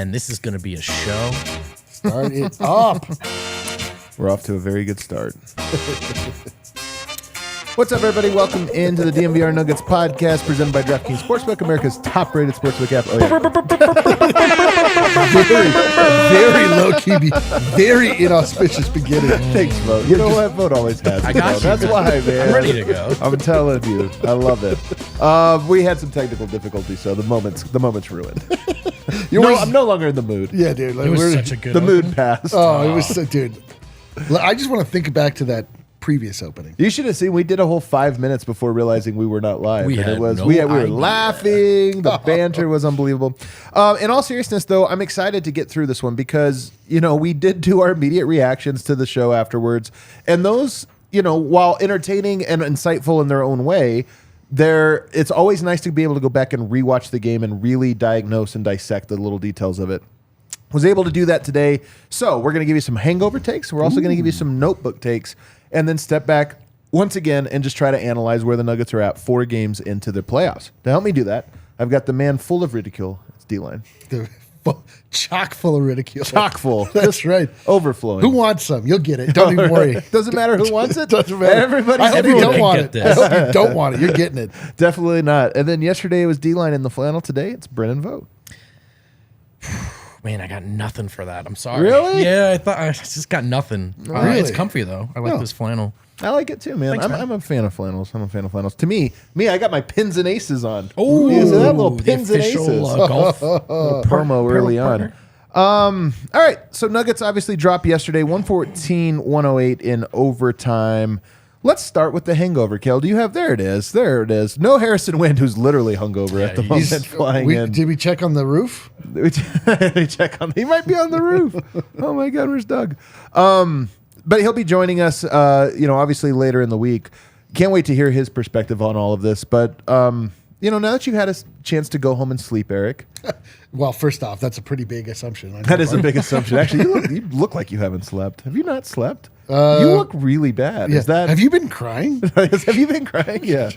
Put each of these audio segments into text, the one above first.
man, this is going to be a show. Start it up. We're off to a very good start. What's up, everybody? Welcome into the DNVR Nuggets Podcast, presented by DraftKings Sportsbook, America's top-rated sportsbook app. Oh, yeah. very low-key, very inauspicious beginning. Thanks, Vogt. You know what? Vogt always has. I got you. That's why, man. I'm ready to go. I'm telling you. I love it. We had some technical difficulties, so the moment's ruined. I'm no longer in the mood. Yeah, dude. Like, It was such a good The opening. mood passed. Oh, it was so, dude. I just want to think back to that previous opening. You should have seen. We did a whole 5 minutes before realizing we were not live. We and had it was no we were idea. laughing. The banter was unbelievable. In all seriousness, though, I'm excited to get through this one because we did do our immediate reactions to the show afterwards, and those, while entertaining and insightful in their own way, it's always nice to be able to go back and rewatch the game and really diagnose and dissect the little details of it. Was able to do that today. So we're going to give you some hangover takes. We're also going to give you some notebook takes, and then step back once again and just try to analyze where the Nuggets are at 4 games into the playoffs. To help me do that, I've got the man full of ridicule. It's D-Line. Chock full of ridicule. Chock full. That's right. Overflowing. Who wants some? You'll get it. Don't even worry. Doesn't matter who wants it. Doesn't matter. Everybody's I hope you everyone don't can want get it. this. I hope you don't want it. You're getting it. Definitely not. And then yesterday it was D-Line in the flannel. Today it's Brennan Vogt. Man, I got nothing for that. I'm sorry. Really? Yeah, I just got nothing. Really? It's comfy, though. I like No. this flannel. I like it too, man. Thanks, man. I'm a fan of flannels. To me, I got my pins and aces on. Oh, You see that little the pins and official, aces. golf. Little promo early on. partner. All right, so Nuggets obviously dropped yesterday, 114-108 in overtime. Let's start with the hangover, Kel. Do you have? There it is. No Harrison Wind, who's literally hungover at the moment, flying in. Did we check on the roof? We check on. He might be on the roof. Oh my God, where's Doug? But he'll be joining us. Obviously later in the week. Can't wait to hear his perspective on all of this. But now that you've had a chance to go home and sleep, Eric. Well, first off, that's a pretty big assumption. That is a big assumption. Actually, you look like you haven't slept. Have you not slept? You look really bad. Yeah. Is that? Have you been crying? Have you been crying? Yeah.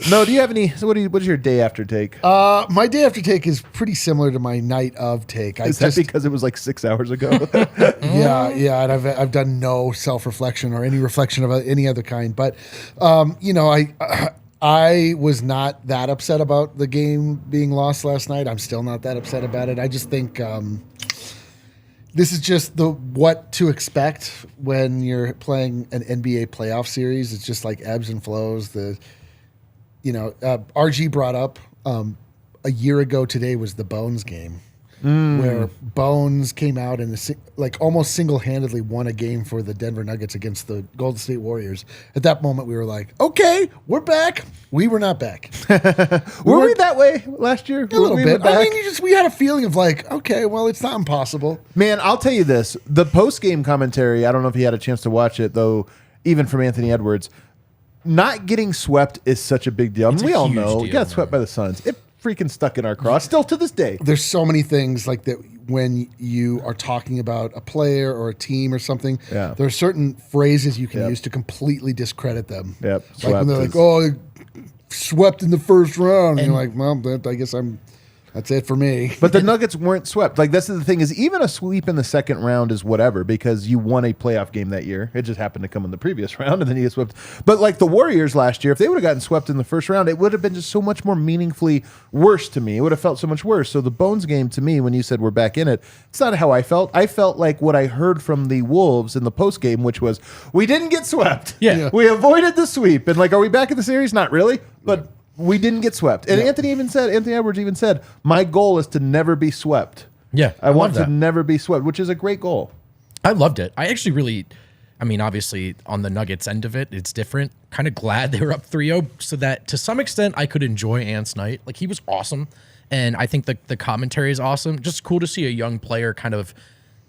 No. Do you have any? So what is your day after take? My day after take is pretty similar to my night of take. Is that because it was like 6 hours ago? Yeah, and I've done no self-reflection or any reflection of any other kind. But I was not that upset about the game being lost last night. I'm still not that upset about it. I just think this is just what to expect when you're playing an NBA playoff series. It's just like ebbs and flows. RG brought up a year ago today was the Bones game. Where Bones came out and almost single-handedly won a game for the Denver Nuggets against the Golden State Warriors. At that moment, we were like, "Okay, we're back." We were not back. Were we that way last year? A little bit. I mean, we had a feeling of like, okay, well, it's not impossible. Man, I'll tell you this: the post-game commentary. I don't know if you had a chance to watch it, though. Even from Anthony Edwards, not getting swept is such a big deal. It's we a all huge know deal, you got swept by the Suns. It freaking stuck in our craw still to this day. There's so many things like that when you are talking about a player or a team or something. Yeah. There are certain phrases you can use to completely discredit them. Yep. Like when they're like, Swept "Oh, swept in the first round," and you're like, "Well, I guess that's it for me." But the Nuggets weren't swept. Like, that's the thing is, even a sweep in the second round is whatever because you won a playoff game that year. It just happened to come in the previous round, and then you get swept. But like the Warriors last year, if they would have gotten swept in the first round, it would have been just so much more meaningfully worse to me. It would have felt so much worse. So the Bones game to me, when you said we're back in it, it's not how I felt. I felt like what I heard from the Wolves in the post game, which was we didn't get swept. Yeah. We avoided the sweep. And like, are we back in the series? Not really. But we didn't get swept. And Anthony Edwards even said, my goal is to never be swept. Yeah, I want love to that. never be swept, which is a great goal. I loved it. I actually really, obviously on the Nuggets end of it, it's different. Kind of glad they were up 3-0 so that to some extent I could enjoy Ant's night. Like, he was awesome. And I think the commentary is awesome. Just cool to see a young player kind of,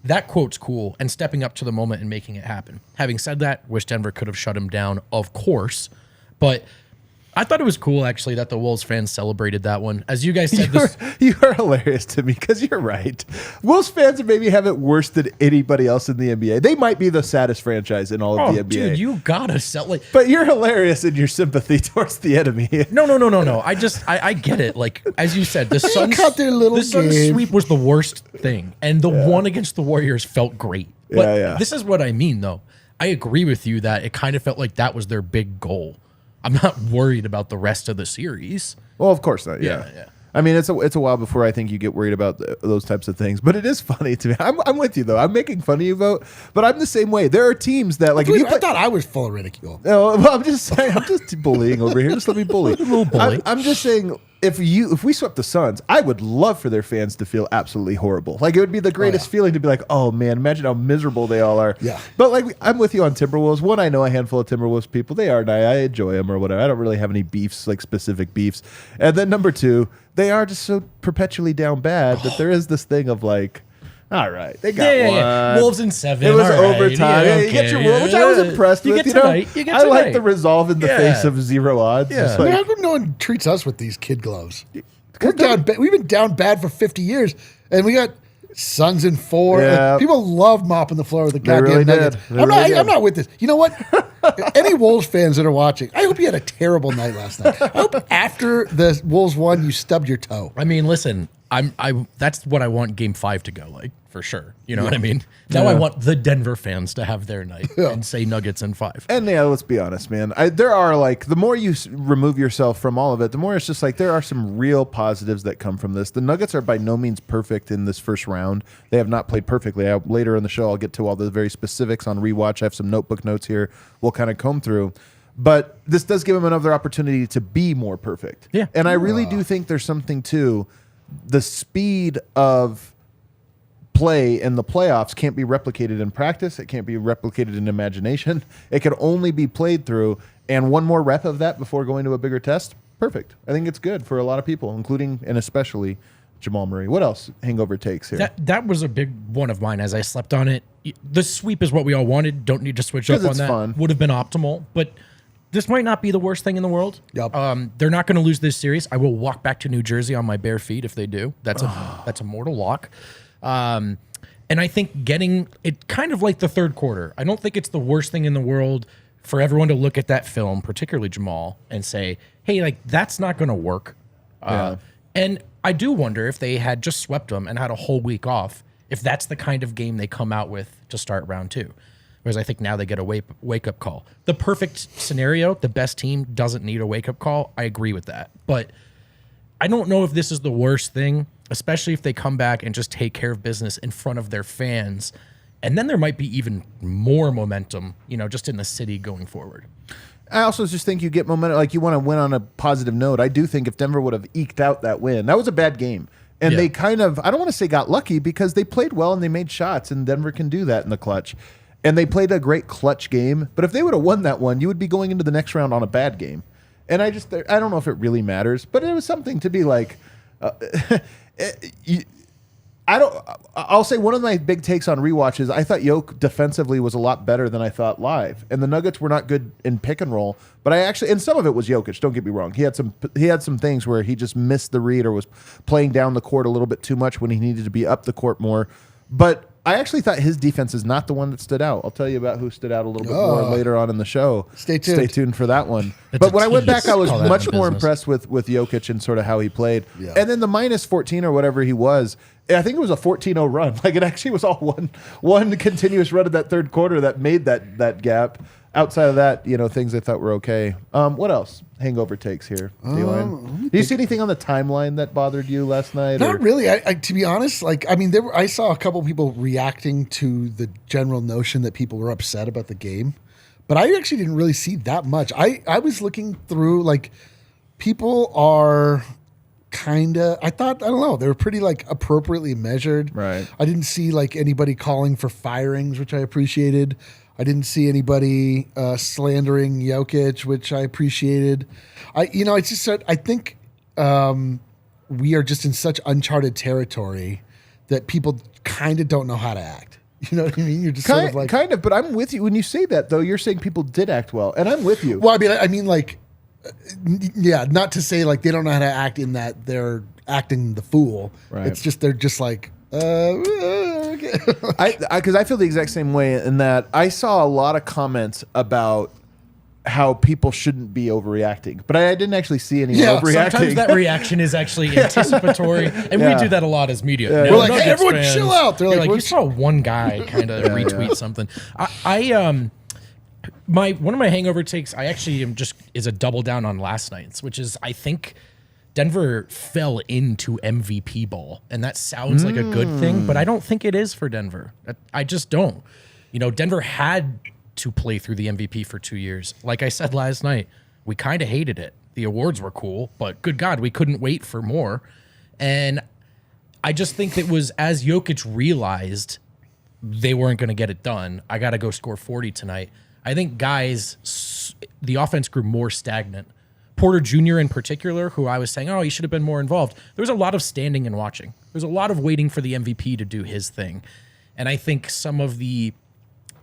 that quote's cool, and stepping up to the moment and making it happen. Having said that, wish Denver could have shut him down, of course. But I thought it was cool, actually, that the Wolves fans celebrated that one. As you guys said, You are hilarious to me because you're right. Wolves fans maybe have it worse than anybody else in the NBA. They might be the saddest franchise in all of the NBA. Dude, you gotta sell it. But you're hilarious in your sympathy towards the enemy. No. I get it. Like, as you said, the Suns sweep was the worst thing. And the one against the Warriors felt great. But this is what I mean, though. I agree with you that it kind of felt like that was their big goal. I'm not worried about the rest of the series. Well, of course not. Yeah. I mean, it's a while before I think you get worried about those types of things. But it is funny to me. I'm with you, though. I'm making fun of you, Vogt. But I'm the same way. There are teams that, like, I thought I was full of ridicule. No, well, I'm just saying. I'm just bullying over here. Just let me bully. A little bully. I'm just saying. If we swept the Suns, I would love for their fans to feel absolutely horrible. Like, it would be the greatest feeling to be like, oh man, imagine how miserable they all are. Yeah. But like, I'm with you on Timberwolves. One, I know a handful of Timberwolves people. They are nice. I enjoy them or whatever. I don't really have any beefs, like specific beefs. And then number two, they are just so perpetually down bad that there is this thing of like, all right, they got one. Yeah. Wolves in 7. It was all right. overtime. Yeah, you get your Wolves, which I was impressed with. I like the resolve in the face of 0 odds. Yeah. Like, how come no one treats us with these kid gloves? We've been down bad for 50 years, and we got Suns in 4. Yeah. People love mopping the floor with the goddamn Nuggets. I'm not with this. You know what? Any Wolves fans that are watching, I hope you had a terrible night last night. I hope after the Wolves won, you stubbed your toe. I mean, listen, that's what I want Game 5 to go like, for sure. You know what I mean? Now I want the Denver fans to have their night and say Nuggets in 5. And yeah, let's be honest, man. There are like, the more you remove yourself from all of it, the more it's just like there are some real positives that come from this. The Nuggets are by no means perfect in this first round. They have not played perfectly. Later in the show, I'll get to all the very specifics on rewatch. I have some notebook notes here we'll kind of comb through. But this does give them another opportunity to be more perfect. Yeah. And I really do think there's something to the speed of play in the playoffs can't be replicated in practice. It can't be replicated in imagination. It can only be played through. And one more rep of that before going to a bigger test, perfect. I think it's good for a lot of people, including and especially Jamal Murray. What else hangover takes here? That was a big one of mine as I slept on it. The sweep is what we all wanted. Don't need to switch up on that. Fun. Would have been optimal. But this might not be the worst thing in the world. Yep. They're not going to lose this series. I will walk back to New Jersey on my bare feet if they do. That's a mortal lock. And I think getting it kind of like the third quarter. I don't think it's the worst thing in the world for everyone to look at that film, particularly Jamal, and say, hey, like, that's not going to work. And I do wonder if they had just swept them and had a whole week off, if that's the kind of game they come out with to start round 2. Whereas I think now they get a wake-up call. The perfect scenario, the best team doesn't need a wake-up call. I agree with that. But I don't know if this is the worst thing, especially if they come back and just take care of business in front of their fans. And then there might be even more momentum, just in the city going forward. I also just think you get momentum. Like, you want to win on a positive note. I do think if Denver would have eked out that win, that was a bad game. And they kind of, I don't want to say got lucky, because they played well and they made shots, and Denver can do that in the clutch. And they played a great clutch game. But if they would have won that one, you would be going into the next round on a bad game. And I don't know if it really matters, but it was something to be like, I'll say one of my big takes on rewatches, I thought Yoke defensively was a lot better than I thought live. And the Nuggets were not good in pick and roll, but and some of it was Jokic, don't get me wrong. He had some things where he just missed the read or was playing down the court a little bit too much when he needed to be up the court more. But I actually thought his defense is not the one that stood out. I'll tell you about who stood out a little bit more later on in the show. Stay tuned. Stay tuned for that one. But when I went back, I was much more impressed with Jokic and sort of how he played. Yeah. And then the minus 14 or whatever he was, I think it was a 14-0 run. Like, it actually was all one continuous run of that third quarter that made that gap. Outside of that, things I thought were okay. What else? Hangover takes here. Do you see anything on the timeline that bothered you last night? Not really. I to be honest, I saw a couple people reacting to the general notion that people were upset about the game, but I actually didn't really see that much. I was looking through, like, people are kind of, I don't know, they were pretty, like, appropriately measured. Right. I didn't see, like, anybody calling for firings, which I appreciated. I didn't see anybody slandering Jokic, which I appreciated. It's just that I think we are just in such uncharted territory that people kind of don't know how to act. You know what I mean? You're just sort of like... Kind of, but I'm with you. When you say that, though, you're saying people did act well, and I'm with you. Well, I mean, like, Yeah, not to say like they don't know how to act in that they're acting the fool. Right. It's just they're just like, okay. Because I feel the exact same way in that I saw a lot of comments about how people shouldn't be overreacting, but I didn't actually see anyone overreacting. Sometimes that reaction is actually anticipatory, and we do that a lot as media. Yeah. Now, We're like, hey, Nuggets everyone fans, chill out. They're you're like, you saw one guy kind of retweet something. One of my hangover takes, I actually is a double down on last night's, which is I think Denver fell into MVP ball, and that sounds like a good thing, but I don't think it is for Denver. I just don't. Denver had to play through the MVP for 2 years. Like I said last night, we kind of hated it. The awards were cool, but good God, we couldn't wait for more. And I just think it was as Jokic realized they weren't going to get it done, I got to go score 40 tonight. I think the offense grew more stagnant. Porter Jr. in particular, who I was saying, he should have been more involved. There was a lot of standing and watching. There's a lot of waiting for the MVP to do his thing. And I think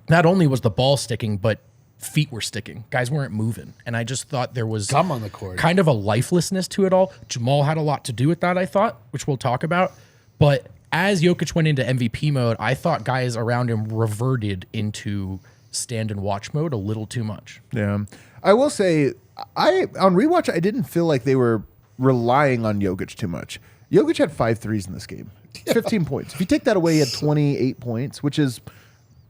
not only was the ball sticking, but feet were sticking. Guys weren't moving. And I just thought there was Gum on the court. kind of a lifelessness to it all. Jamal had a lot to do with that, I thought, which we'll talk about. But as Jokic went into MVP mode, I thought guys around him reverted into stand and watch mode a little too much. Yeah. I will say, on rewatch, I didn't feel like they were relying on Jokic too much. Jokic had 5 threes in this game. 15 points. If you take that away, he had 28 points, which is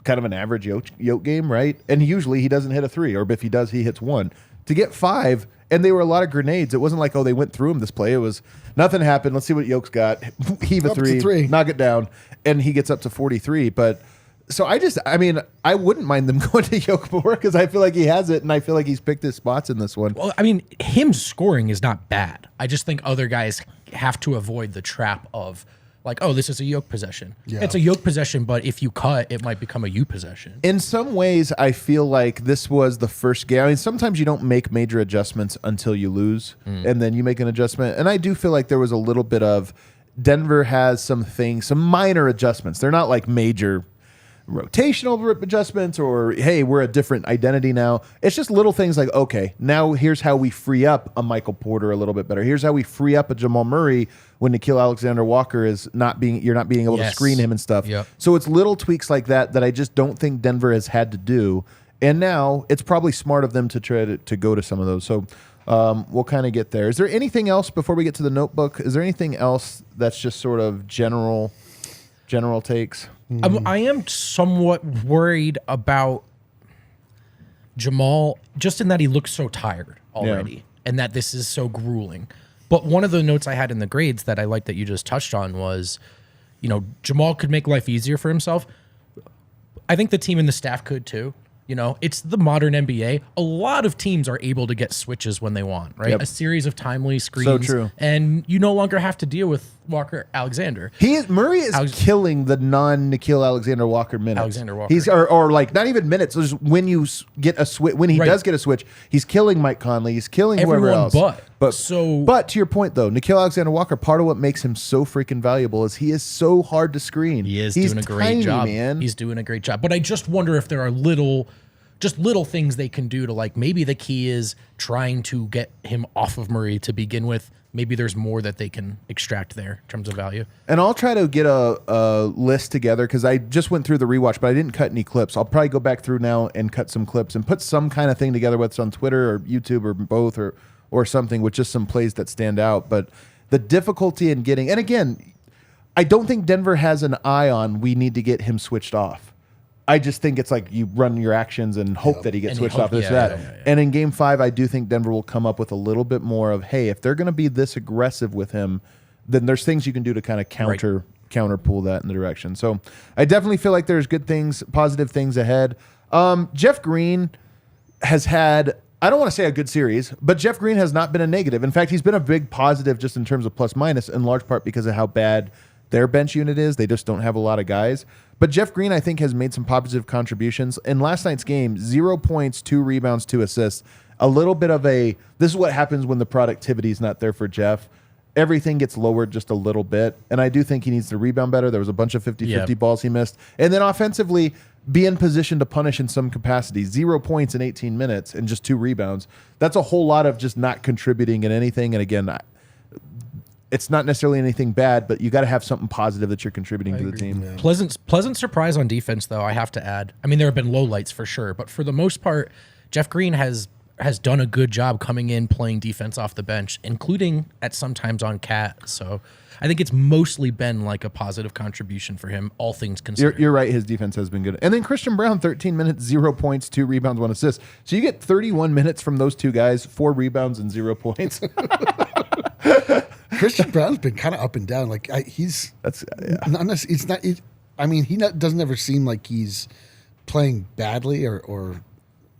kind of an average Jokic game, right? And usually he doesn't hit a 3, or if he does, he hits 1. To get 5, and they were a lot of grenades. It wasn't like, they went through him this play. It was nothing happened. Let's see what Jokic's got. Heave a 3, knock it down, and he gets up to 43. But so I wouldn't mind them going to Jokic more because I feel like he has it, and I feel like he's picked his spots in this one. Well, him scoring is not bad. I just think other guys have to avoid the trap of like, this is a Jokic possession. Yeah. It's a Jokic possession, but if you cut, it might become a you possession. In some ways, I feel like this was the first game. Sometimes you don't make major adjustments until you lose, and then you make an adjustment. And I do feel like there was a little bit of Denver has some minor adjustments. They're not like major rotational adjustments or, hey, we're a different identity now. It's just little things like, okay, now here's how we free up a Michael Porter a little bit better. Here's how we free up a Jamal Murray when Nickeil Alexander-Walker is you're not being able to screen him and stuff. Yep. So it's little tweaks like that I just don't think Denver has had to do. And now it's probably smart of them to try to go to some of those. So we'll kind of get there. Is there anything else before we get to the notebook? Is there anything else that's just sort of general takes? I am somewhat worried about Jamal, just in that he looks so tired already, and that this is so grueling. But one of the notes I had in the grades that I like that you just touched on was, Jamal could make life easier for himself. I think the team and the staff could too. It's the modern NBA. A lot of teams are able to get switches when they want, right? Yep. A series of timely screens. So true. And you no longer have to deal with Walker Alexander. Murray is killing the non-Nickeil Alexander-Walker minutes. Alexander-Walker. He's or like not even minutes. Just when you get a switch, when he does get a switch, he's killing Mike Conley. He's killing whoever else. But to your point though, Nickeil Alexander-Walker, part of what makes him so freaking valuable is he is so hard to screen. He's doing a great tiny, job, man. He's doing a great job. But I just wonder if there are little things they can do to, like, maybe the key is trying to get him off of Murray to begin with. Maybe there's more that they can extract there in terms of value. And I'll try to get a list together because I just went through the rewatch, but I didn't cut any clips. I'll probably go back through now and cut some clips and put some kind of thing together, whether it's on Twitter or YouTube or both or something with just some plays that stand out. But the difficulty in getting, and again, I don't think Denver has an eye on we need to get him switched off. I just think it's like you run your actions and hope that he gets switched off. And in Game 5, I do think Denver will come up with a little bit more of, hey, if they're going to be this aggressive with him, then there's things you can do to kind of counter pull that in the direction. So I definitely feel like there's good things, positive things ahead. Jeff Green has had, I don't want to say a good series, but Jeff Green has not been a negative. In fact, he's been a big positive just in terms of plus minus, in large part because of how bad their bench unit is. They just don't have a lot of guys. But Jeff Green, I think, has made some positive contributions. In last night's game, 0 points, 2 rebounds, 2 assists. A little bit of this is what happens when the productivity is not there for Jeff. Everything gets lowered just a little bit. And I do think he needs to rebound better. There was a bunch of 50-50 balls he missed. And then offensively, be in position to punish in some capacity. 0 points in 18 minutes and just 2 rebounds. That's a whole lot of just not contributing in anything. And again, it's not necessarily anything bad, but you got to have something positive that you're contributing to the team. Yeah. Pleasant surprise on defense, though, I have to add. I mean, there have been lowlights for sure, but for the most part, Jeff Green has done a good job coming in, playing defense off the bench, including at sometimes on Cat. So I think it's mostly been like a positive contribution for him, all things considered. You're right. His defense has been good. And then Christian Brown, 13 minutes, 0 points, 2 rebounds, 1 assist. So you get 31 minutes from those two guys, 4 rebounds and 0 points. Christian Brown's been kind of up and down. Like he's not. It's not. I mean, doesn't ever seem like he's playing badly or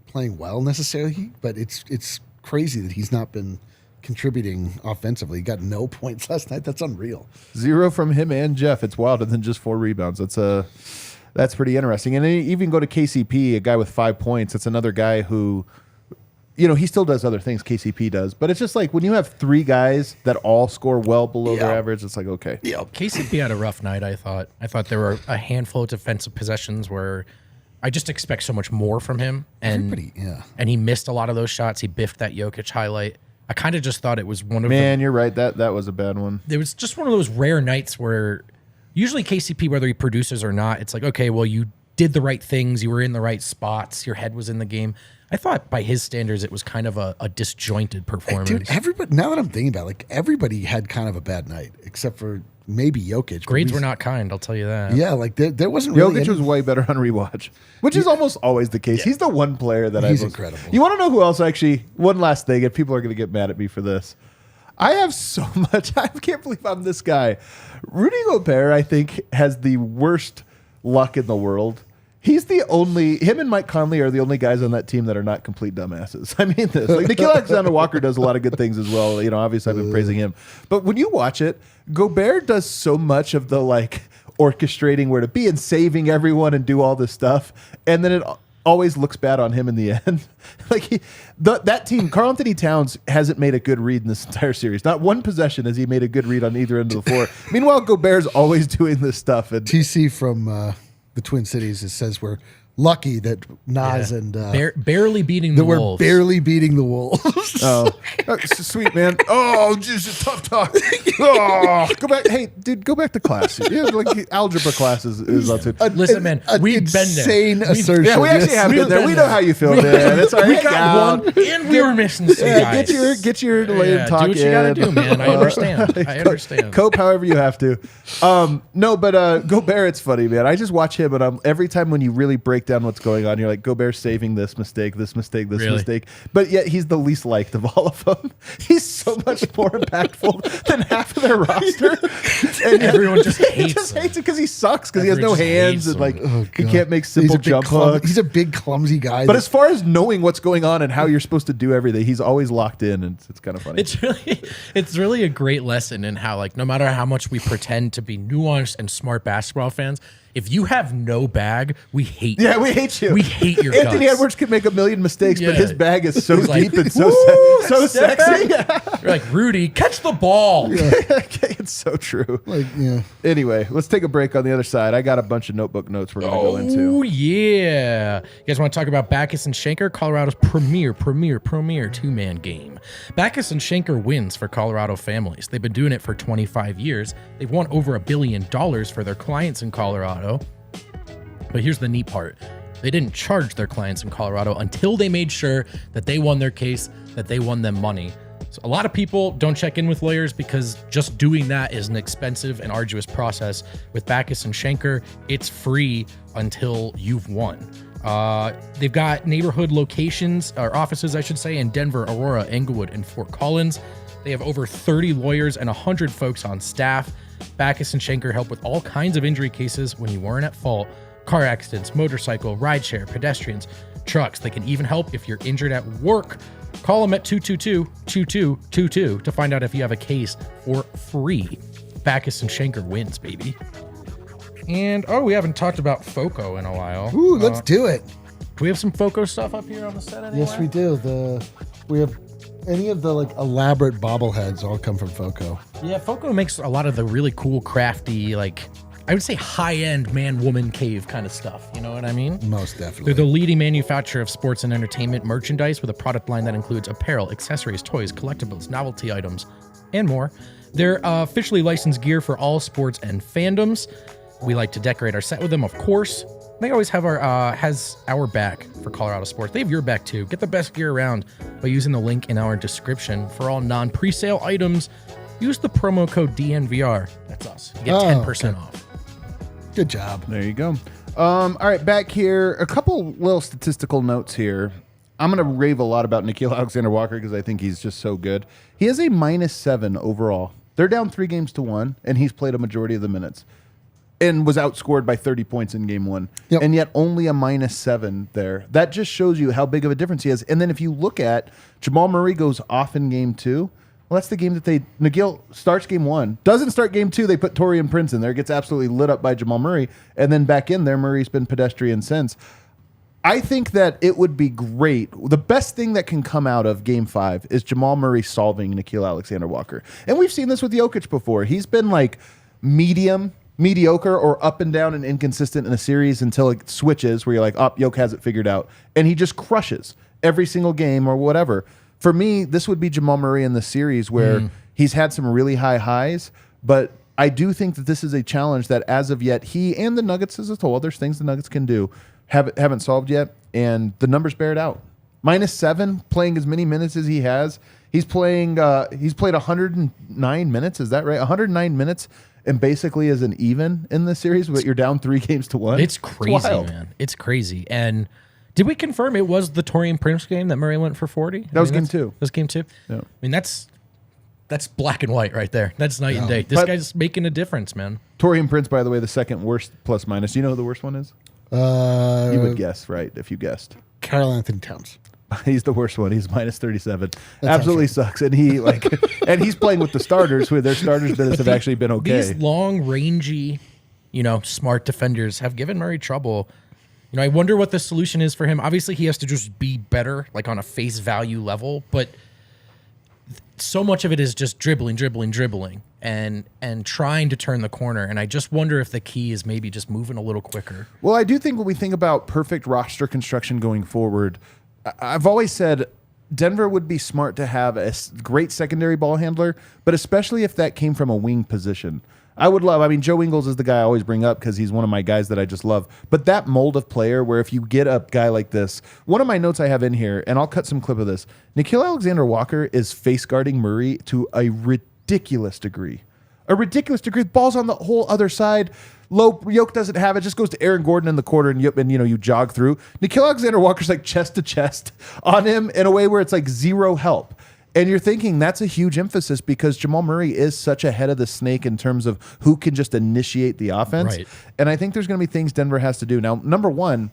playing well necessarily. But it's crazy that he's not been contributing offensively. He got no points last night. That's unreal. 0 from him and Jeff. It's wilder than just 4 rebounds. That's pretty interesting. And then you even go to KCP, a guy with 5 points. It's another guy who, he still does other things KCP does, but it's just like when you have 3 guys that all score well below their average, it's like, okay. Yeah, KCP had a rough night, I thought. I thought there were a handful of defensive possessions where I just expect so much more from him. And he missed a lot of those shots. He biffed that Jokic highlight. I kind of just thought it was one of you're right. That was a bad one. It was just one of those rare nights where usually KCP, whether he produces or not, it's like, okay, well, you did the right things. You were in the right spots. Your head was in the game. I thought by his standards, it was kind of a disjointed performance. Dude, everybody, now that I'm thinking about it, like everybody had kind of a bad night except for maybe Jokic. Grades were not kind, I'll tell you that. Yeah, like there wasn't really Jokic was way better on rewatch, which is almost always the case. Yeah. He's the one player that he's incredible. You want to know who else actually? One last thing, and people are going to get mad at me for this. I have so much. I can't believe I'm this guy. Rudy Gobert, I think, has the worst luck in the world. He's him and Mike Conley are the only guys on that team that are not complete dumbasses. I mean this. Like Nickeil Alexander-Walker does a lot of good things as well. Obviously I've been praising him. But when you watch it, Gobert does so much of the orchestrating where to be and saving everyone and do all this stuff. And then it always looks bad on him in the end. That team, Karl-Anthony Towns hasn't made a good read in this entire series. Not one possession has he made a good read on either end of the floor. Meanwhile, Gobert's always doing this stuff. And TC from the Twin Cities, it says we're lucky that Nas and barely beating the Wolves. We're barely beating the Wolves. Oh, sweet man. Oh, just tough talk. Oh, go back. Hey, dude, go back to class. Algebra class is on too. Listen, man, we've been there. Insane assertion. Yeah, we actually have been there. We know how you feel, man. It's all right. We got one, and we were missing some guys. Get your delayed talk. Do what you gotta do, man. I understand. Cope however you have to. No, but Gobert, it's funny, man. I just watch him, and every time when you really break down what's going on, you're like, Gobert's saving this mistake, this mistake, this mistake. But yet he's the least liked of all of them. He's so much more impactful than half of their roster. And everyone just hates it because he sucks, because he has no hands and he can't make simple jump hooks. He's a big, clumsy guy. But as far as knowing what's going on and how you're supposed to do everything, he's always locked in, and it's kind of funny. It's really a great lesson in how, no matter how much we pretend to be nuanced and smart basketball fans, if you have no bag, we hate you. Yeah, we hate you. We hate your Anthony guts. Edwards could make a million mistakes, but his bag is so deep and so sexy. You're like, Rudy, catch the ball. Yeah. It's so true. Anyway, let's take a break on the other side. I got a bunch of notebook notes we're going to go into. Oh, yeah. You guys want to talk about Backus and Schenker, Colorado's premier two-man game. Backus and Schenker wins for Colorado families. They've been doing it for 25 years. They've won over $1 billion for their clients in Colorado. But here's the neat part. They didn't charge their clients in Colorado until they made sure that they won their case, that they won them money. So a lot of people don't check in with lawyers because just doing that is an expensive and arduous process. With Backus and Schenker, it's free until you've won. They've got neighborhood locations, or offices, I should say, in Denver, Aurora, Englewood, and Fort Collins. They have over 30 lawyers and 100 folks on staff. Backus and Schenker help with all kinds of injury cases when you weren't at fault. Car accidents, motorcycle, rideshare, pedestrians, trucks. They can even help if you're injured at work. Call them at 222-2222 to find out if you have a case for free. Backus and Schenker wins, baby. And, we haven't talked about FOCO in a while. Ooh, let's do it. Do we have some FOCO stuff up here on the set anyway? Yes, we do. We have any of the elaborate bobbleheads all come from FOCO. Yeah, FOCO makes a lot of the really cool, crafty, I would say high-end man-woman cave kind of stuff. You know what I mean? Most definitely. They're the leading manufacturer of sports and entertainment merchandise with a product line that includes apparel, accessories, toys, collectibles, novelty items, and more. They're officially licensed gear for all sports and fandoms. We like to decorate our set with them, of course. They always have our back for Colorado sports. They have your back too. Get the best gear around by using the link in our description. For all non-presale items, use the promo code DNVR. That's us. You get 10% off. Good job. There you go. All right, back here, a couple little statistical notes here. I'm going to rave a lot about Nickeil Alexander-Walker because I think he's just so good. He has a -7 overall. They're down 3-1, and he's played a majority of the minutes and was outscored by 30 points in game 1. Yep. And yet only a -7 there. That just shows you how big of a difference he has. And then if you look at Jamal Murray goes off in game 2, well, that's the game that Nickeil starts game 1, doesn't start game 2. They put Taurean Prince in there, gets absolutely lit up by Jamal Murray, and then back in there, Murray's been pedestrian since. I think that it would be great. The best thing that can come out of game 5 is Jamal Murray solving Nickeil Alexander-Walker. And we've seen this with Jokic before. He's been like mediocre or up and down and inconsistent in a series until it switches where you're like, oh, Jokic has it figured out. And he just crushes every single game or whatever. For me, this would be Jamal Murray in the series where he's had some really high highs, but I do think that this is a challenge that as of yet, he and the Nuggets as a whole, there's things the Nuggets can do, haven't solved yet, and the numbers bear it out. -7, playing as many minutes as he has. He's played 109 minutes, is that right? 109 minutes, and basically is an even in this series, but you're down 3-1. It's crazy, man. It's crazy. And did we confirm it was the Taurean Prince game that Murray went for 40? That was game 2. That was game 2? Yeah. I mean, that's black and white right there. That's night and day. This guy's making a difference, man. Taurean Prince, by the way, the second worst plus-minus. Do you know who the worst one is? You would guess, right, if you guessed. Karl Anthony Towns. He's the worst one. He's -37. Absolutely sucks. And and he's playing with the starters, who their starters minutes have actually been okay. These long, rangy, smart defenders have given Murray trouble. I wonder what the solution is for him. Obviously, he has to just be better, like on a face value level, but so much of it is just dribbling, and trying to turn the corner. And I just wonder if the key is maybe just moving a little quicker. Well, I do think when we think about perfect roster construction going forward, I've always said Denver would be smart to have a great secondary ball handler, but especially if that came from a wing position. Joe Ingles is the guy I always bring up because he's one of my guys that I just love. But that mold of player where if you get a guy like this, one of my notes I have in here, and I'll cut some clip of this, Nickeil Alexander-Walker is face guarding Murray to a ridiculous degree. The ball's on the whole other side. Jokic doesn't have it. Just goes to Aaron Gordon in the corner, and you jog through. Nickeil Alexander-Walker's like chest to chest on him in a way where it's like zero help. And you're thinking that's a huge emphasis because Jamal Murray is such a head of the snake in terms of who can just initiate the offense. Right. And I think there's going to be things Denver has to do. Now, number one,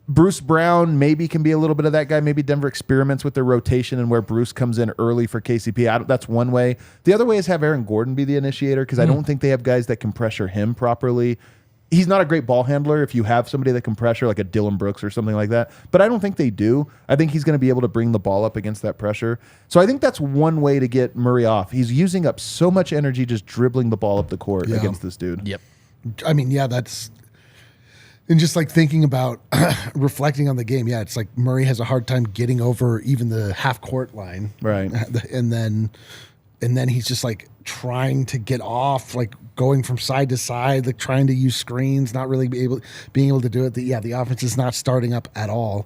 Bruce Brown maybe can be a little bit of that guy. Maybe Denver experiments with their rotation and where Bruce comes in early for KCP. That's one way. The other way is have Aaron Gordon be the initiator because I don't think they have guys that can pressure him properly. He's not a great ball handler if you have somebody that can pressure like a Dylan Brooks or something like that. But I don't think they do. I think he's going to be able to bring the ball up against that pressure. So I think that's one way to get Murray off. He's using up so much energy just dribbling the ball up the court against this dude. Yep. I mean, that's... And just like thinking about reflecting on the game, it's like Murray has a hard time getting over even the half court line. Right. And then he's just like trying to get off, like going from side to side, like trying to use screens, not really being able to do it. The offense is not starting up at all.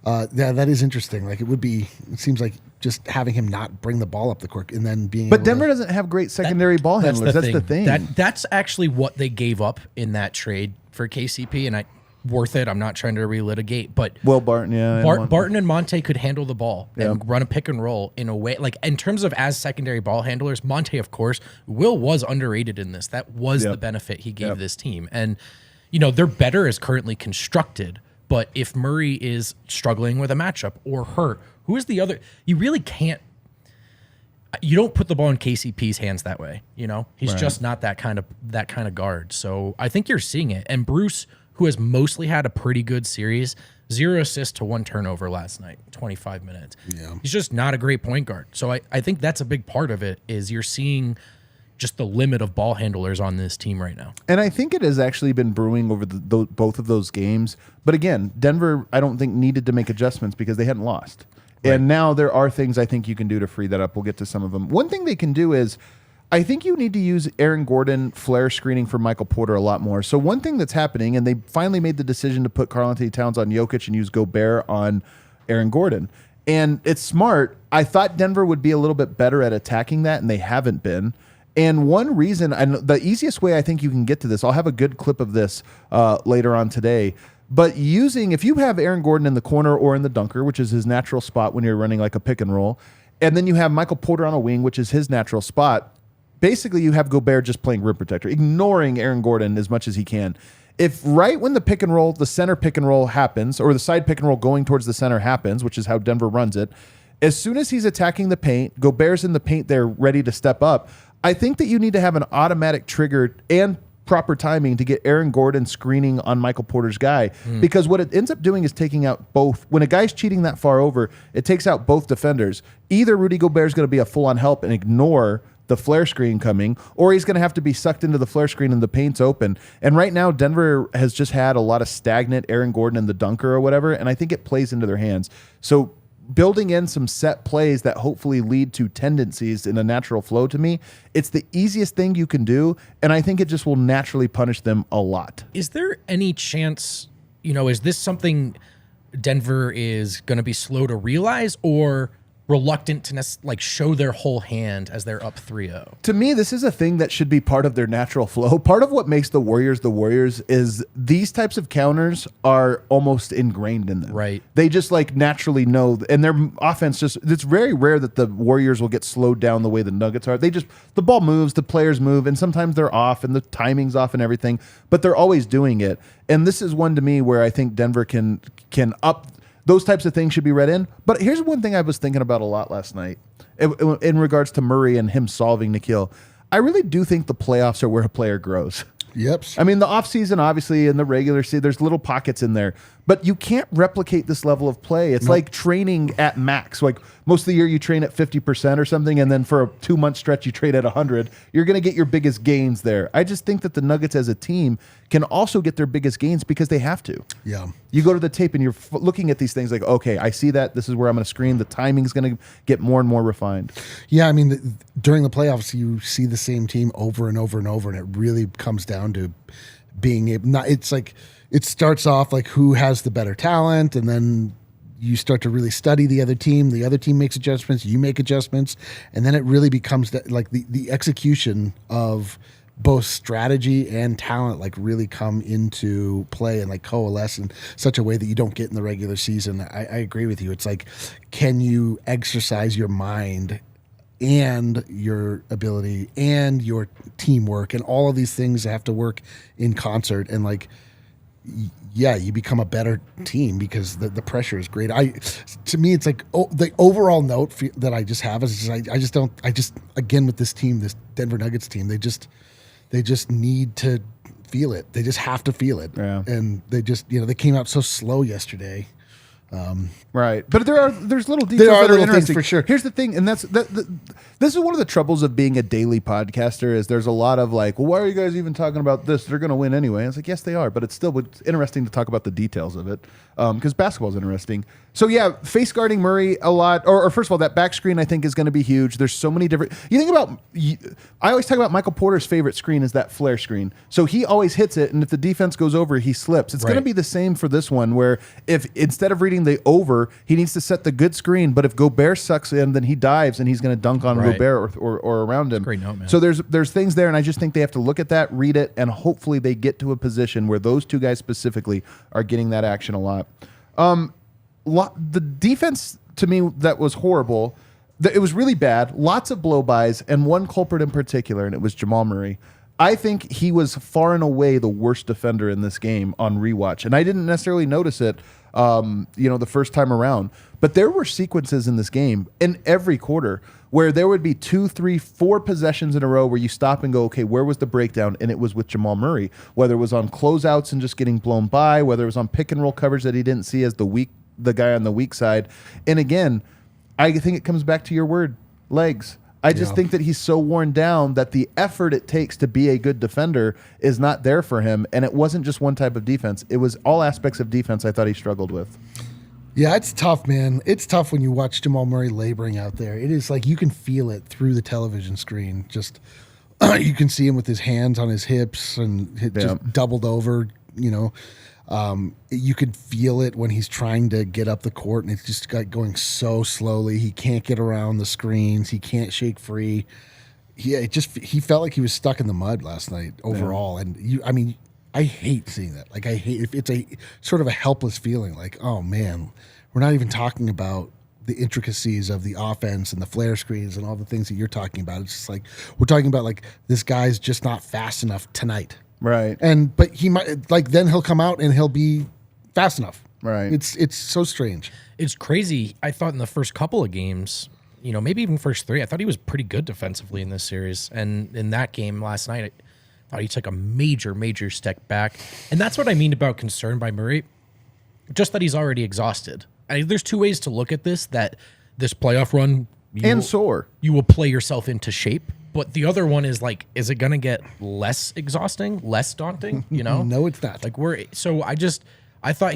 That is interesting. Like it seems like just having him not bring the ball up the court and then being. But Denver doesn't have great secondary ball handlers. That's the thing. That's actually what they gave up in that trade for KCP, and worth it. I'm not trying to relitigate, but Will Barton, Barton and Monte could handle the ball and run a pick and roll in a way. Like in terms of as secondary ball handlers, Monte, of course, Will was underrated in this. That was the benefit he gave this team, and they're better as currently constructed. But if Murray is struggling with a matchup or hurt, who is the other? You really can't. You don't put the ball in KCP's hands that way. He's just not that kind of guard. So I think you're seeing it. And Bruce, who has mostly had a pretty good series, 0 assists to 1 turnover last night, 25 minutes. Yeah. He's just not a great point guard. So I think that's a big part of it is you're seeing just the limit of ball handlers on this team right now. And I think it has actually been brewing over both of those games. But again, Denver, I don't think needed to make adjustments because they hadn't lost. Right. And now there are things I think you can do to free that up. We'll get to some of them. One thing they can do is I think you need to use Aaron Gordon flare screening for Michael Porter a lot more. So one thing that's happening, and they finally made the decision to put Karl-Anthony Towns on Jokic and use Gobert on Aaron Gordon. And it's smart. I thought Denver would be a little bit better at attacking that, and they haven't been. And one reason, and the easiest way I think you can get to this, I'll have a good clip of this later on today, but if you have Aaron Gordon in the corner or in the dunker, which is his natural spot when you're running like a pick and roll, and then you have Michael Porter on a wing, which is his natural spot, basically you have Gobert just playing rim protector, ignoring Aaron Gordon as much as he can. If right when the pick and roll, the center pick and roll happens, or the side pick and roll going towards the center happens, which is how Denver runs it, as soon as he's attacking the paint, Gobert's in the paint there ready to step up, I think that you need to have an automatic trigger and proper timing to get Aaron Gordon screening on Michael Porter's guy, because what it ends up doing is taking out both. When a guy's cheating that far over, it takes out both defenders. Either Rudy Gobert is going to be a full-on help and ignore the flare screen coming, or he's going to have to be sucked into the flare screen and the paint's open. And right now, Denver has just had a lot of stagnant Aaron Gordon in the dunker or whatever, and I think it plays into their hands. So building in some set plays that hopefully lead to tendencies in a natural flow, to me, it's the easiest thing you can do, and I think it just will naturally punish them a lot. Is there any chance, is this something Denver is going to be slow to realize or reluctant to show their whole hand as they're up 3-0? To me, this is a thing that should be part of their natural flow. Part of what makes the Warriors is these types of counters are almost ingrained in them. Right. They just naturally know, and their offense it's very rare that the Warriors will get slowed down the way the Nuggets are. The ball moves, the players move, and sometimes they're off and the timing's off and everything, but they're always doing it. And this is one to me where I think Denver can up. Those types of things should be read in. But here's one thing I was thinking about a lot last night in regards to Murray and him solving Nikhil. I really do think the playoffs are where a player grows. Yep. I mean, the offseason, obviously, and the regular season, there's little pockets in there. But you can't replicate this level of play. It's like training at max. Like most of the year you train at 50% or something, and then for a 2-month stretch you train at 100. You're going to get your biggest gains there. I just think that the Nuggets as a team can also get their biggest gains because they have to. Yeah. You go to the tape and you're looking at these things like, okay, I see that. This is where I'm going to screen. The timing's going to get more and more refined. Yeah, I mean, during the playoffs, you see the same team over and over and over, and it really comes down to being able. It's like it starts off like who has the better talent, and then you start to really study the other team. The other team makes adjustments. You make adjustments, and then it really becomes like the execution of both strategy and talent really come into play and coalesce in such a way that you don't get in the regular season. I agree with you. It's like, can you exercise your mind and your ability and your teamwork, and all of these things have to work in concert, and you become a better team because the pressure is great. To me, it's the overall note that I just have is again with this team, this Denver Nuggets team, they just need to feel it. They just have to feel it. Yeah. And they just, they came out so slow yesterday. Right, but there's little details that are interesting for sure. Here's the thing, and this is one of the troubles of being a daily podcaster. Is there's a lot of well, why are you guys even talking about this? They're going to win anyway. And it's yes, they are, but it's interesting to talk about the details of it because basketball is interesting. So yeah, face guarding Murray a lot, or first of all, that back screen I think is going to be huge. There's so many different. You think about. I always talk about Michael Porter's favorite screen is that flare screen. So he always hits it, and if the defense goes over, he slips. It's going to be the same for this one, where if instead of reading the over, he needs to set the good screen. But if Gobert sucks in, then he dives and he's going to dunk on Gobert or around him. Great note, man. So there's things there, and I just think they have to look at that, read it, and hopefully they get to a position where those two guys specifically are getting that action a lot. The defense to me that was horrible. It was really bad. Lots of blow-bys, and one culprit in particular, and it was Jamal Murray. I think he was far and away the worst defender in this game on rewatch, and I didn't necessarily notice it, the first time around. But there were sequences in this game in every quarter where there would be 2, 3, 4 possessions in a row where you stop and go, okay, where was the breakdown? And it was with Jamal Murray, whether it was on closeouts and just getting blown by, whether it was on pick and roll coverage that he didn't see as the guy on the weak side. And again, I think it comes back to your word, legs. I just think that he's so worn down that the effort it takes to be a good defender is not there for him. And it wasn't just one type of defense. It was all aspects of defense I thought he struggled with. Yeah, it's tough, man. It's tough when you watch Jamal Murray laboring out there. It is like you can feel it through the television screen. Just you can see him with his hands on his hips and just doubled over, you know. You could feel it when he's trying to get up the court, and it's just going so slowly. He can't get around the screens. He can't shake free. He felt like he was stuck in the mud last night overall. And I hate seeing that. Like, I hate it's a sort of a helpless feeling. Like, oh man, we're not even talking about the intricacies of the offense and the flare screens and all the things that you're talking about. It's just like we're talking about like this guy's just not fast enough tonight. Right. But he might, like, then he'll come out and he'll be fast enough. Right. It's so strange. It's crazy. I thought in the first couple of games, you know, maybe even first three, I thought he was pretty good defensively in this series. And in that game last night, I thought he took a major, major step back. And that's what I mean about concern by Murray. Just that he's already exhausted. There's two ways to look at this, that this playoff run you will play yourself into shape. But the other one is like, is it going to get less exhausting, less daunting? You know? No, it's not. Like I thought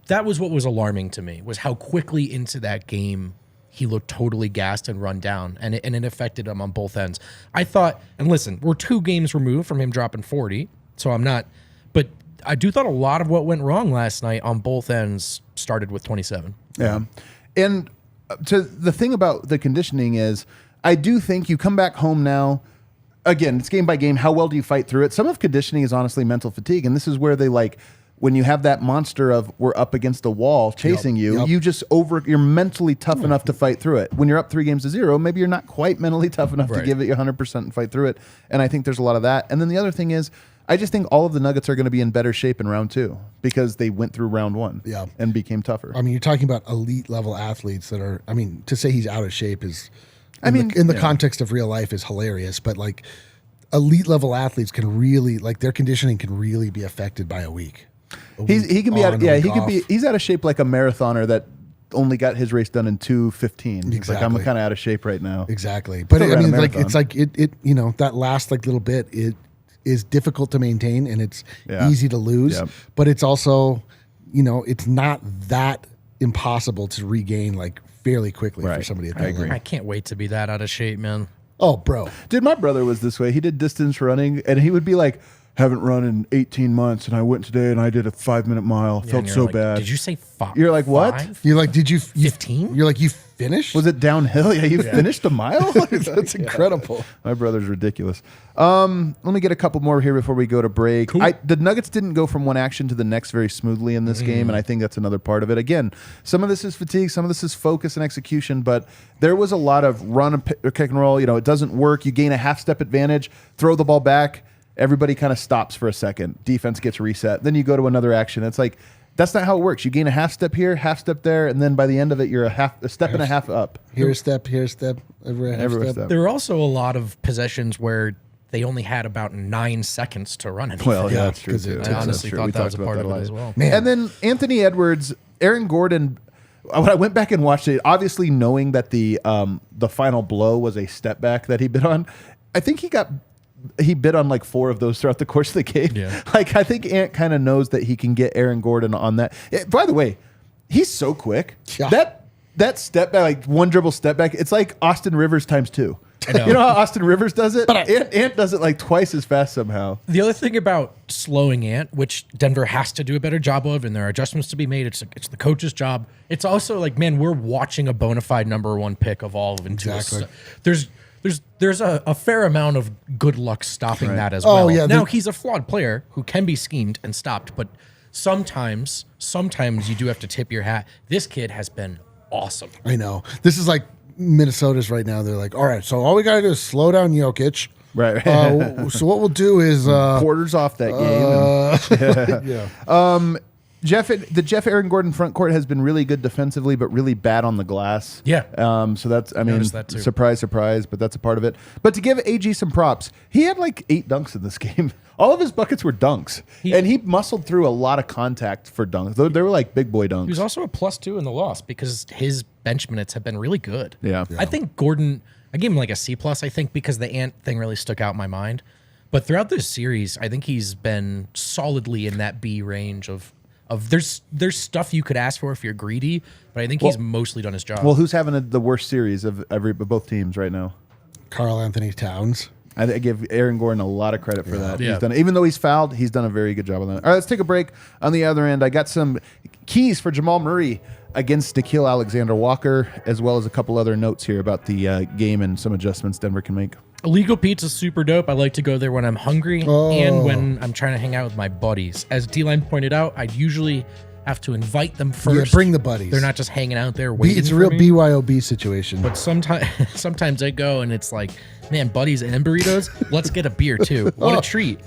that was what was alarming to me, was how quickly into that game he looked totally gassed and run down, and it affected him on both ends. I thought, and listen, we're 2 games removed from him dropping 40, so I'm not, but I do thought a lot of what went wrong last night on both ends started with 27. Yeah. And to the thing about the conditioning is, I do think you come back home now. Again, it's game by game. How well do you fight through it? Some of conditioning is honestly mental fatigue. And this is where they when you have that monster of we're up against the wall chasing you, you're mentally tough enough to fight through it. When you're up 3-0, maybe you're not quite mentally tough enough to give it your 100% and fight through it. And I think there's a lot of that. And then the other thing is, I just think all of the Nuggets are going to be in better shape in round 2 because they went through round 1 and became tougher. I mean, you're talking about elite level athletes that are, to say he's out of shape is, in the context of real life, is hilarious, but like elite level athletes can really, like, their conditioning can really be affected by a week. He can be out. Yeah, he's out of shape like a marathoner that only got his race done in 2:15. He's like, I'm kind of out of shape right now. Exactly, but that last little bit, it is difficult to maintain and it's easy to lose. But it's also, it's not that impossible to regain fairly quickly for somebody at that level. I can't wait to be that out of shape, man. Oh, bro. Dude, my brother was this way. He did distance running, and he would be like, haven't run in 18 months, and I went today and I did a 5-minute mile. Felt so bad. Did you say 5? You're like, what? 5? You're like, did you 15? You're like, you finished? Was it downhill? Yeah, you finished a mile? That's incredible. My brother's ridiculous. Let me get a couple more here before we go to break. Cool. The Nuggets didn't go from one action to the next very smoothly in this game, and I think that's another part of it. Again, some of this is fatigue, some of this is focus and execution, but there was a lot of run or kick and roll. It doesn't work. You gain a half-step advantage, throw the ball back. Everybody kind of stops for a second. Defense gets reset. Then you go to another action. It's like, that's not how it works. You gain a half step here, half step there, and then by the end of it, you're a step and a half up. Here a step, everywhere a step. There were also a lot of possessions where they only had about 9 seconds to run anything. Well, yeah, that's true too. I honestly thought that was a part of it as well. Man. And then Anthony Edwards, Aaron Gordon. When I went back and watched it, obviously knowing that the final blow was a step back that he bid on, I think he bid on 4 of those throughout the course of the game. Yeah. I think Ant kind of knows that he can get Aaron Gordon on that. By the way, he's so quick. Yeah. That step back, one dribble step back, it's like Austin Rivers times 2. I know. You know how Austin Rivers does it? But Ant does it twice as fast somehow. The other thing about slowing Ant, which Denver has to do a better job of, and there are adjustments to be made, it's the coach's job. It's also we're watching a bona fide number 1 pick evolve into There's a fair amount of good luck stopping that as well. Yeah, now, he's a flawed player who can be schemed and stopped, but sometimes you do have to tip your hat. This kid has been awesome. I know. This is like Minnesota's right now. They're like, all right, so all we got to do is slow down Jokic. Right. So what we'll do is... Porter's off that game. The Jeff Aaron Gordon front court has been really good defensively, but really bad on the glass. Yeah. So that's, that too. surprise, but that's a part of it. But to give AG some props, he had 8 dunks in this game. All of his buckets were dunks. And he muscled through a lot of contact for dunks. They were big boy dunks. He was also a +2 in the loss because his bench minutes have been really good. Yeah. I think Gordon, I gave him like a C+, I think, because the Ant thing really stuck out in my mind. But throughout this series, I think he's been solidly in that B range of there's stuff you could ask for if you're greedy, but I think he's mostly done his job. Well, who's having the worst series of both teams right now? Karl Anthony Towns. I give Aaron Gordon a lot of credit for that. Yeah. He's done, even though he's fouled, he's done a very good job on that. All right, let's take a break. On the other end, I got some keys for Jamal Murray against Nickeil Alexander-Walker, as well as a couple other notes here about the game and some adjustments Denver can make. Illegal Pizza's super dope. I like to go there when I'm hungry and when I'm trying to hang out with my buddies. As D-Line pointed out, I'd usually have to invite them first. Yeah, bring the buddies. They're not just hanging out there waiting. It's a for real me. BYOB situation. But sometimes I go and it's like, man, buddies and burritos. Let's get a beer too. What a treat.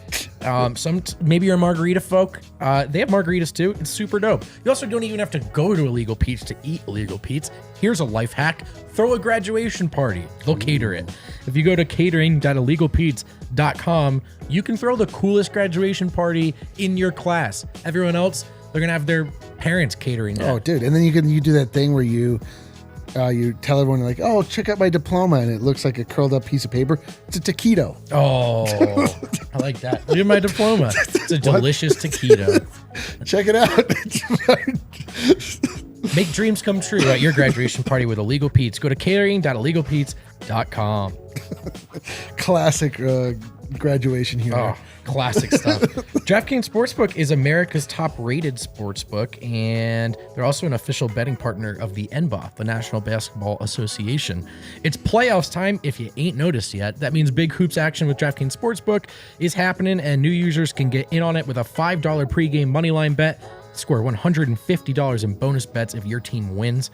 Maybe you're a margarita folk. They have margaritas too. It's super dope. You also don't even have to go to Illegal Pete's to eat Illegal Pete's. Here's a life hack: throw a graduation party. They'll cater it. If you go to catering.illegalpete's.com, you can throw the coolest graduation party in your class. Everyone else, they're gonna have their parents catering that. Oh, dude! And then you do that thing where you tell everyone like, "Oh, check out my diploma," and it looks like a curled up piece of paper. It's a taquito. Oh, I like that. Look at my diploma. It's a delicious taquito. Check it out. Make dreams come true at your graduation party with Illegal Pete's. Go to catering.illegalpete's.com. Classic graduation humor. Oh, classic stuff. DraftKings Sportsbook is America's top-rated sportsbook, and they're also an official betting partner of the NBA, the National Basketball Association. It's playoffs time, if you ain't noticed yet. That means big hoops action with DraftKings Sportsbook is happening, and new users can get in on it with a $5 pregame moneyline bet. Score $150 in bonus bets if your team wins.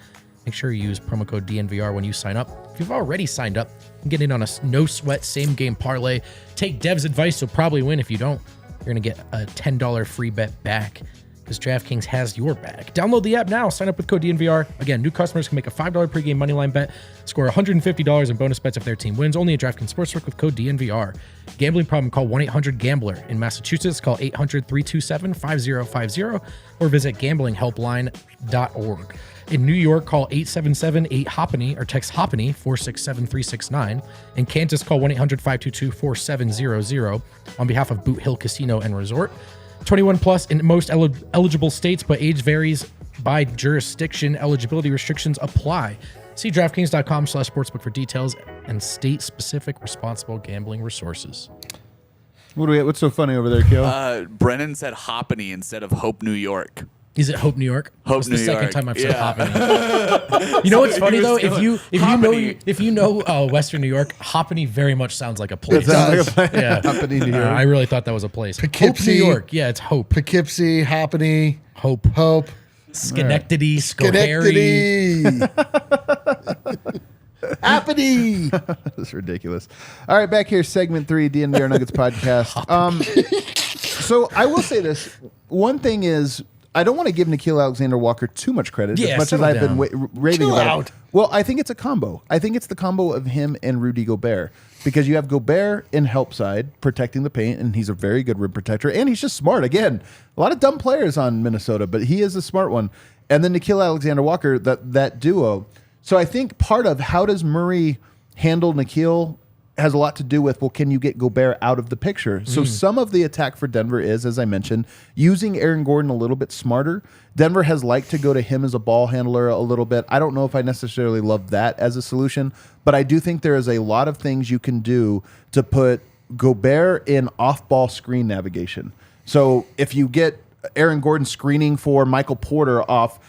Make sure you use promo code DNVR when you sign up. If you've already signed up, you can get in on a no-sweat same-game parlay. Take Dev's advice, you'll probably win. If you don't, you're going to get a $10 free bet back because DraftKings has your back. Download the app now. Sign up with code DNVR. Again, new customers can make a $5 pregame moneyline bet. Score $150 in bonus bets if their team wins. Only at DraftKings Sportsbook with code DNVR. Gambling problem, call 1-800-GAMBLER. In Massachusetts, call 800-327-5050 or visit gamblinghelpline.org. In New York, call 877-8-HOPENY or text HOPENY 467-369. In Kansas, call 1-800-522-4700 on behalf of Boot Hill Casino and Resort. 21 plus in most eligible states, but age varies by jurisdiction. Eligibility restrictions apply. See DraftKings.com/sportsbook for details and state-specific responsible gambling resources. What do we? What's so funny over there, Kyo? Brennan said Hopeny instead of Hope, New York. Is it Hope, New York? Hope, It's New the second York. time I've said Yeah. Hopeny. You know what's funny though? If you know Western New York, Hopeny very much sounds like a place. It sounds like a plan. Yeah. Happening to I really thought that was a place. Hope, New Poughkeepsie. York. Yeah, it's Hope. Poughkeepsie, Hoppany, Hope. Hope, Schenectady, Schoharie. Schenectady. Hoppany. That's ridiculous. All right, back here, segment 3, DNVR Nuggets Podcast. So I will say this. One thing is, I don't want to give Nickeil Alexander-Walker too much credit, Yeah, as much as settle I've been down. raving Chill about out. it. Well, I think it's a combo. I think it's the combo of him and Rudy Gobert, because you have Gobert in help side, protecting the paint, and he's a very good rim protector, and he's just smart. Again, a lot of dumb players on Minnesota, but he is a smart one. And then Nickeil Alexander-Walker, that duo. So I think part of how does Murray handle Nickeil has a lot to do with, well, can you get Gobert out of the picture? So some of the attack for Denver is, as I mentioned, using Aaron Gordon a little bit smarter. Denver has liked to go to him as a ball handler a little bit. I don't know if I necessarily love that as a solution, but I do think there is a lot of things you can do to put Gobert in off-ball screen navigation. So if you get Aaron Gordon screening for Michael Porter off,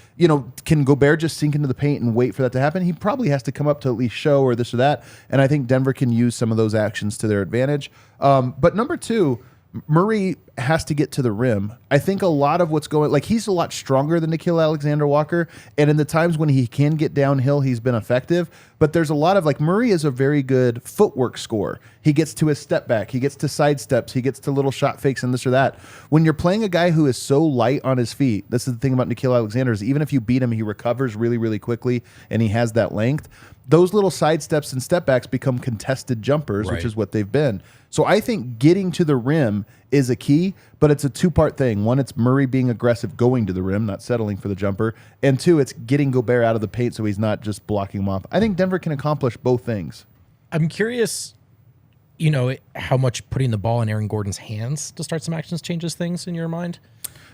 can Gobert just sink into the paint and wait for that to happen? He probably has to come up to at least show or this or that. And I think Denver can use some of those actions to their advantage. But number 2, Murray has to get to the rim. I think a lot of what's going, like, he's a lot stronger than Nickeil Alexander-Walker, and in the times when he can get downhill, he's been effective. But there's a lot of, like, Murray is a very good footwork scorer. He gets to his step back, he gets to side steps, he gets to little shot fakes and this or that. When you're playing a guy who is so light on his feet, this is the thing about Nickeil Alexander, is even if you beat him, he recovers really, really quickly, and he has that length. Those little side steps and step backs become contested jumpers, Right. which is what they've been. So I think getting to the rim is a key, but it's a 2-part thing. One, it's Murray being aggressive going to the rim, not settling for the jumper. And 2, it's getting Gobert out of the paint so he's not just blocking him off. I think Denver can accomplish both things. I'm curious, how much putting the ball in Aaron Gordon's hands to start some actions changes things in your mind.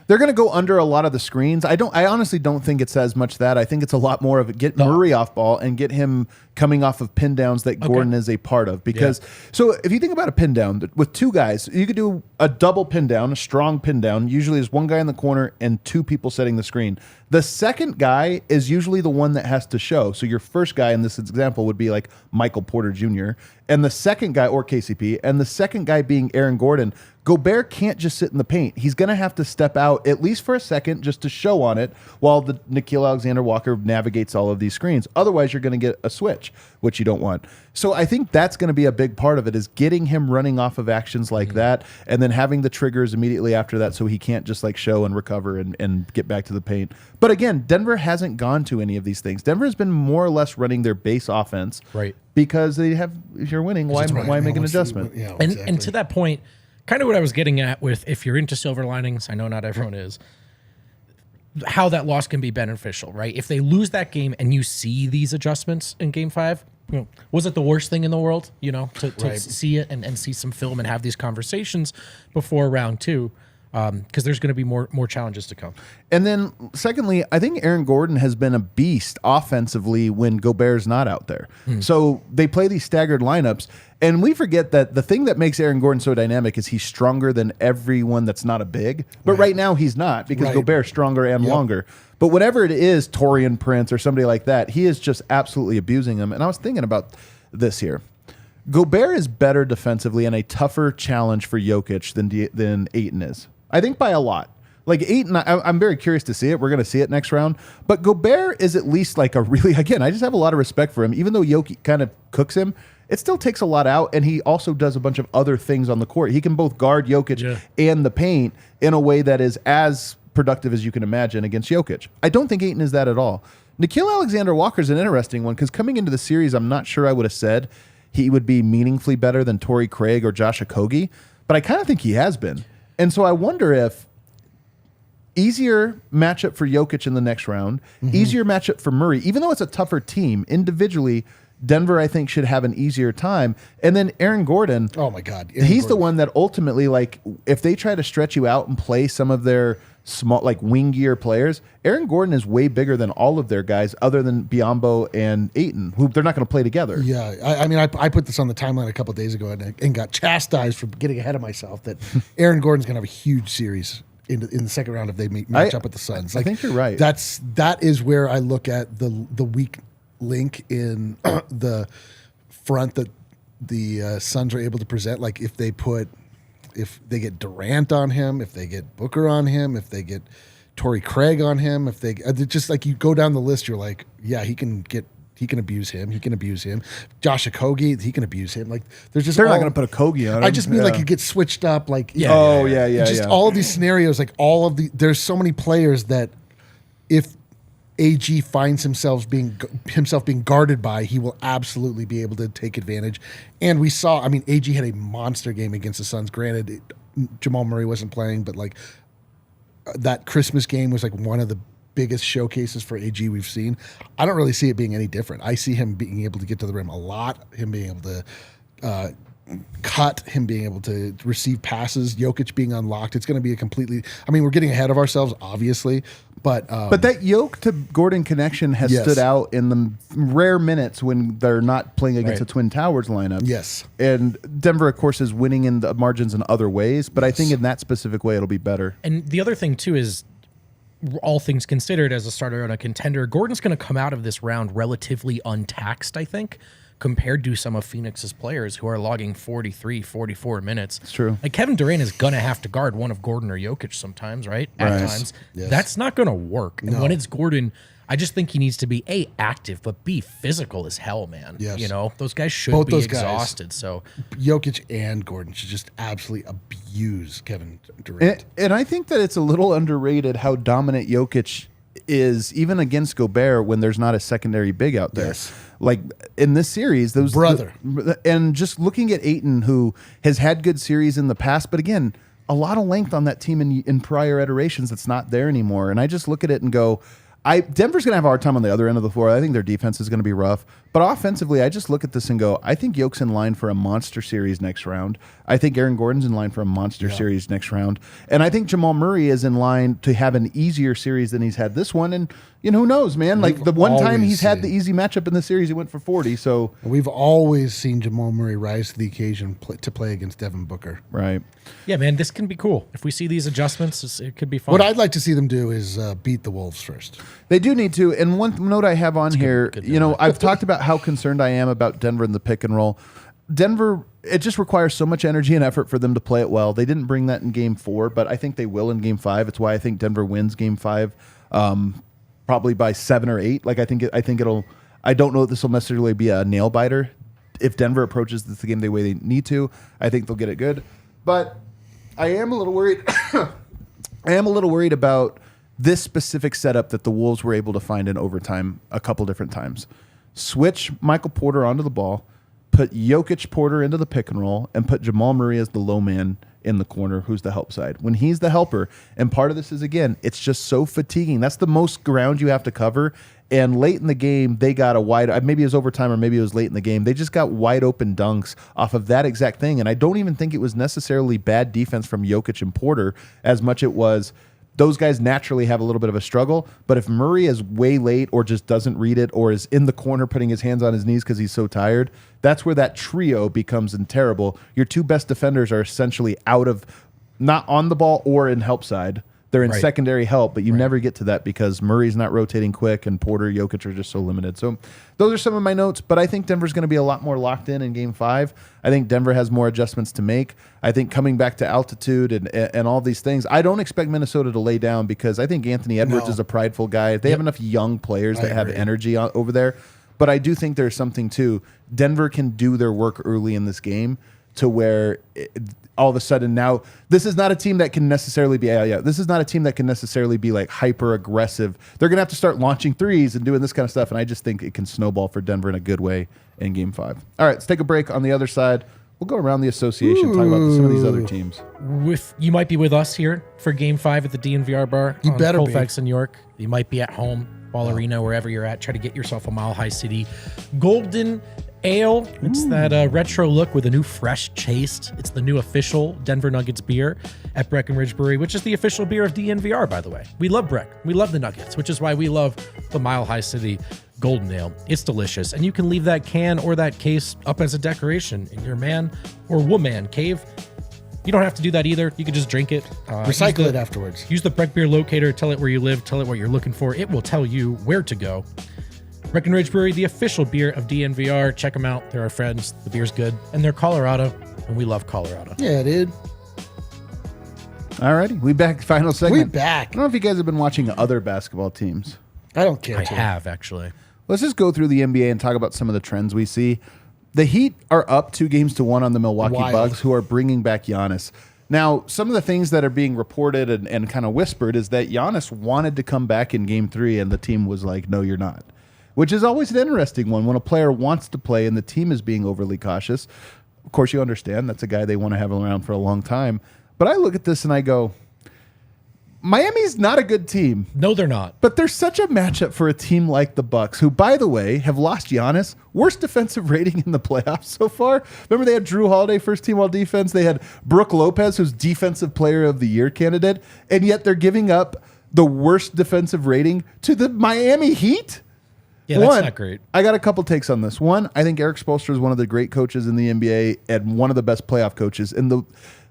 They're going to go under a lot of the screens. I honestly don't think it's as much that. I think it's a lot more of get Murray off ball and get him coming off of pin downs that Gordon is a part of. Because so if you think about a pin down with two guys, you could do a double pin down, a strong pin down. Usually there's one guy in the corner and two people setting the screen. The second guy is usually the one that has to show. So your first guy in this example would be like Michael Porter Jr. and the second guy, or KCP, and the second guy being Aaron Gordon. Gobert can't just sit in the paint. He's going to have to step out at least for a second just to show on it while the Nickeil Alexander-Walker navigates all of these screens. Otherwise, you're going to get a switch, which you don't want. So I think that's going to be a big part of it, is getting him running off of actions like that and then having the triggers immediately after that so he can't just like show and recover and get back to the paint. But again, Denver hasn't gone to any of these things. Denver has been more or less running their base offense. Right. Because they have, if you're winning, why make an adjustment? Yeah, And to that point, kind of what I was getting at with, if you're into silver linings, I know not everyone is, how that loss can be beneficial, right? If they lose that game and you see these adjustments in game 5, was it the worst thing in the world, to see it and see some film and have these conversations before round 2? Because there's going to be more challenges to come. And then, secondly, I think Aaron Gordon has been a beast offensively when Gobert's not out there. So they play these staggered lineups, and we forget that the thing that makes Aaron Gordon so dynamic is he's stronger than everyone that's not a big. But right now he's not, because Gobert's stronger and longer. But whatever it is, Torian Prince or somebody like that, he is just absolutely abusing him. And I was thinking about this here. Gobert is better defensively and a tougher challenge for Jokic than Ayton is. I think by a lot. Like Ayton, I'm very curious to see it. We're going to see it next round. But Gobert is at least like a really, again, I just have a lot of respect for him. Even though Jokic kind of cooks him, it still takes a lot out, and he also does a bunch of other things on the court. He can both guard Jokic and the paint in a way that is as productive as you can imagine against Jokic. I don't think Ayton is that at all. Nickeil Alexander-Walker is an interesting one, because coming into the series, I'm not sure I would have said he would be meaningfully better than Torrey Craig or Josh Okogie, but I kind of think he has been. And so I wonder if easier matchup for Jokic in the next round, easier matchup for Murray, even though it's a tougher team individually, Denver, I think, should have an easier time. And then Aaron Gordon. Oh, my God. He's the one that ultimately, like, if they try to stretch you out and play some of their small, like, wingier players, Aaron Gordon is way bigger than all of their guys other than Biyombo and Ayton, who they're not going to play together. Yeah. I mean, I put this on the timeline a couple of days ago and got chastised for getting ahead of myself that Aaron Gordon's going to have a huge series in the second round if they match up with the Suns. Like, I think you're right. That is where I look at the weak link in the front that the Suns are able to present. Like if they get Durant on him, if they get Booker on him, if they get Torrey Craig on him, if they just like, you go down the list, you're like, yeah, he can abuse him. He can abuse him. Josh Okogie, he can abuse him. Like there's just they're not going to put Okogie on him. I just mean like you get switched up. Like all of these scenarios, like there's so many players that if AG finds himself being guarded by, he will absolutely be able to take advantage. And we saw, I mean, AG had a monster game against the Suns. Granted, Jamal Murray wasn't playing, but like that Christmas game was like one of the biggest showcases for AG we've seen. I don't really see it being any different. I see him being able to get to the rim a lot, him being able to cut, him being able to receive passes, Jokic being unlocked. It's going to be we're getting ahead of ourselves, obviously, but that Jokic to Gordon connection has stood out in the rare minutes when they're not playing against the Twin Towers lineup. Yes. And Denver, of course, is winning in the margins in other ways, but I think in that specific way, it'll be better. And the other thing, too, is all things considered, as a starter on a contender, Gordon's going to come out of this round relatively untaxed, I think, compared to some of Phoenix's players who are logging 43, 44 minutes. It's true. Like Kevin Durant is going to have to guard one of Gordon or Jokic sometimes, right? At times. Yes. That's not going to work. And when it's Gordon, I just think he needs to be A, active, but B, physical as hell, man. Yes. You know, those guys should Both be those exhausted. So Jokic and Gordon should just absolutely abuse Kevin Durant. And I think that it's a little underrated how dominant Jokic is, even against Gobert, when there's not a secondary big out there. Yes. Like in this series, those brother. And just looking at Ayton, who has had good series in the past, but again, a lot of length on that team in prior iterations that's not there anymore. And I just look at it and go, Denver's going to have a hard time on the other end of the floor. I think their defense is going to be rough. But offensively, I just look at this and go, I think Yoke's in line for a monster series next round. I think Aaron Gordon's in line for a monster series next round. And I think Jamal Murray is in line to have an easier series than he's had this one. And, who knows, man? Like, the one time he's had the easy matchup in the series, he went for 40. So we've always seen Jamal Murray rise to the occasion to play against Devin Booker. Right. Yeah, man, this can be cool. If we see these adjustments, it could be fun. What I'd like to see them do is beat the Wolves first. They do need to. And one note I have on here, good I've talked about how concerned I am about Denver in the pick and roll. Denver, it just requires so much energy and effort for them to play it well. They didn't bring that in game 4, but I think they will in game 5. It's why I think Denver wins game 5, probably by 7 or 8. Like I think it'll. I don't know if this will necessarily be a nail biter. If Denver approaches this game the way they need to, I think they'll get it good. But I am a little worried. I am a little worried about this specific setup that the Wolves were able to find in overtime a couple different times. Switch Michael Porter onto the ball, put Jokic Porter into the pick and roll, and put Jamal Murray as the low man in the corner who's the help side. When he's the helper, and part of this is, again, it's just so fatiguing. That's the most ground you have to cover. And late in the game, they got a maybe it was overtime or maybe it was late in the game. They just got wide open dunks off of that exact thing. And I don't even think it was necessarily bad defense from Jokic and Porter as much it was those guys naturally have a little bit of a struggle. But if Murray is way late or just doesn't read it or is in the corner putting his hands on his knees because he's so tired, that's where that trio becomes terrible. Your two best defenders are essentially not on the ball or in help side. They're in secondary help, but you never get to that because Murray's not rotating quick and Porter, Jokic are just so limited. So those are some of my notes, but I think Denver's going to be a lot more locked in game 5. I think Denver has more adjustments to make. I think coming back to altitude and all these things, I don't expect Minnesota to lay down because I think Anthony Edwards is a prideful guy. They have enough young players that have energy over there, but I do think there's something too. Denver can do their work early in this game to where all of a sudden now this is not a team that can necessarily be this is not a team that can necessarily be like hyper aggressive. They're gonna have to start launching threes and doing this kind of stuff, and I just think it can snowball for Denver in a good way in game 5. All right, let's take a break. On the other side, we'll go around the association, talk about some of these other teams. You might be with us here for game 5 at the DNVR Bar. You better Colfax in York. You might be at home, Ball Arena, wherever you're at. Try to get yourself a Mile High City Golden Ale. It's that retro look with a new fresh taste. It's the new official Denver Nuggets beer at Breckenridge Brewery, which is the official beer of DNVR, by the way. We love Breck. We love the Nuggets, which is why we love the Mile High City Golden Ale. It's delicious, and you can leave that can or that case up as a decoration in your man or woman cave. You don't have to do that either. You can just drink it. Recycle it afterwards. Use the Breck Beer locator. Tell it where you live. Tell it what you're looking for. It will tell you where to go. Breckenridge Brewery, the official beer of DNVR. Check them out. They're our friends. The beer's good. And they're Colorado, and we love Colorado. Yeah, dude. All righty. We back. Final segment. We back. I don't know if you guys have been watching other basketball teams. I don't care. I have, actually. Let's just go through the NBA and talk about some of the trends we see. The Heat are up 2-1 on the Milwaukee Bucks, who are bringing back Giannis. Now, some of the things that are being reported and kind of whispered is that Giannis wanted to come back in game 3, and the team was like, no, you're not. Which is always an interesting one when a player wants to play and the team is being overly cautious. Of course, you understand that's a guy they want to have around for a long time. But I look at this and I go, Miami's not a good team. No, they're not. But they're such a matchup for a team like the Bucks, who, by the way, have lost Giannis. Worst defensive rating in the playoffs so far. Remember, they had Drew Holiday, first team all defense. They had Brooke Lopez, who's defensive player of the year candidate. And yet they're giving up the worst defensive rating to the Miami Heat. Yeah, that's not great. I got a couple takes on this. One, I think Eric Spoelstra is one of the great coaches in the NBA and one of the best playoff coaches. And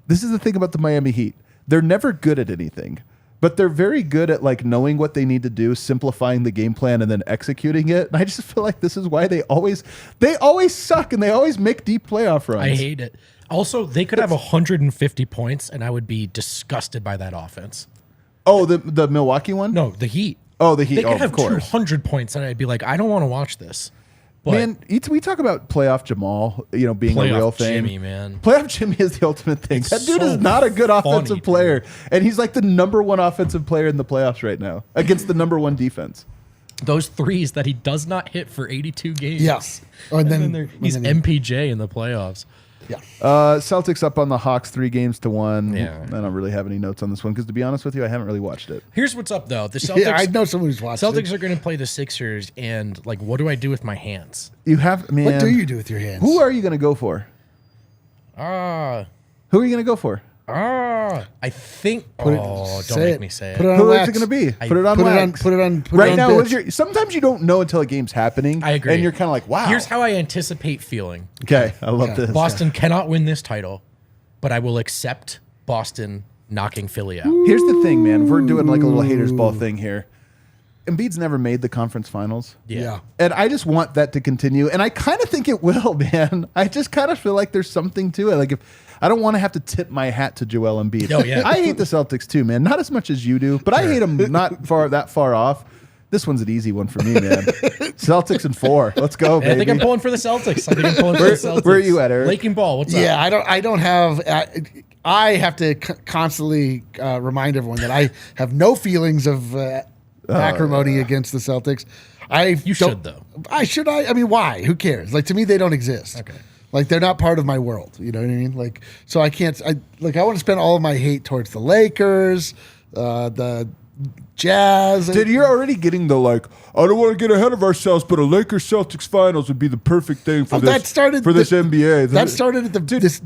this is the thing about the Miami Heat. They're never good at anything, but they're very good at like knowing what they need to do, simplifying the game plan, and then executing it. And I just feel like this is why they always suck and they always make deep playoff runs. I hate it. Also, they could have 150 points, and I would be disgusted by that offense. Oh, the Milwaukee one? No, the Heat. Oh, the Heat. They could of have course. 200 points, and I'd be like, I don't want to watch this. But Man, we talk about playoff Jamal, being a real thing. Jimmy, man. Playoff Jimmy is the ultimate thing. That dude is not a good offensive player, and he's like the number 1 offensive player in the playoffs right now against the number 1 defense. Those threes that he does not hit for 82 games. Yeah. And then he's MPJ in the playoffs. Yeah. Celtics up on the Hawks 3-1. Yeah. I don't really have any notes on this one because, to be honest with you, I haven't really watched it. Here's what's up, though. The Celtics. Yeah, I know someone who's watched Celtics it. are going to play the Sixers, and like, what do I do with my hands? You have, man. What do you do with your hands? Who are you going to go for? Who are you going to go for? I think. Put it- don't say make it. me say Put it. it on Who is wax. it going to be? I- Put it on Put it on. wax. Put it on. Put Right it on now, bits. sometimes you don't know until a game's happening. I agree. And you're kind of like, wow. Here's how I anticipate feeling. Okay, I love Yeah. this. Boston cannot win this title, but I will accept Boston knocking Philly out. Here's the thing, man. We're doing like a little haters ball thing here. Embiid's never made the conference finals. Yeah. And I just want that to continue. And I kind of think it will, man. I just kind of feel like there's something to it. Like, if I don't want to have to tip my hat to Joel Embiid. Oh, yeah. I hate the Celtics too, man. Not as much as you do, but I hate them not that far off. This one's an easy one for me, man. Celtics in 4. Let's go, baby. I think I'm pulling for the Celtics. I think I'm pulling for the Celtics. Where are you at, Eric? Lake and Ball. What's up? Yeah, I don't have. I have to constantly remind everyone that I have no feelings of acrimony against the Celtics. You should, though. I should. I mean, why? Who cares? Like, to me, they don't exist. Okay. Like, they're not part of my world. You know what I mean? Like, so I can't. I want to spend all of my hate towards the Lakers, the Jazz. Dude, you're already getting the like, I don't want to get ahead of ourselves, but a Lakers Celtics finals would be the perfect thing for this NBA. That started at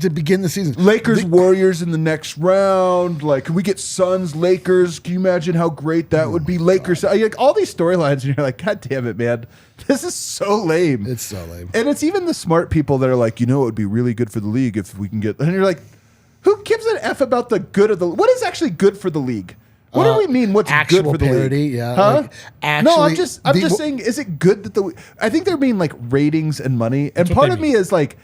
to begin the season. Lakers Warriors in the next round. Like, can we get Suns Lakers? Can you imagine how great that would be? Lakers, like all these storylines, and you're like, God damn it, man, this is so lame. It's so lame. And it's even the smart people that are like, it would be really good for the league if we can get. And you're like, who gives an F about the good of the? What is actually good for the league? What do we mean? What's good for the parity, league? yeah. Huh? Like, actually, no, I'm just saying. Is it good that I think they're mean like ratings and money, and what part they of me is like,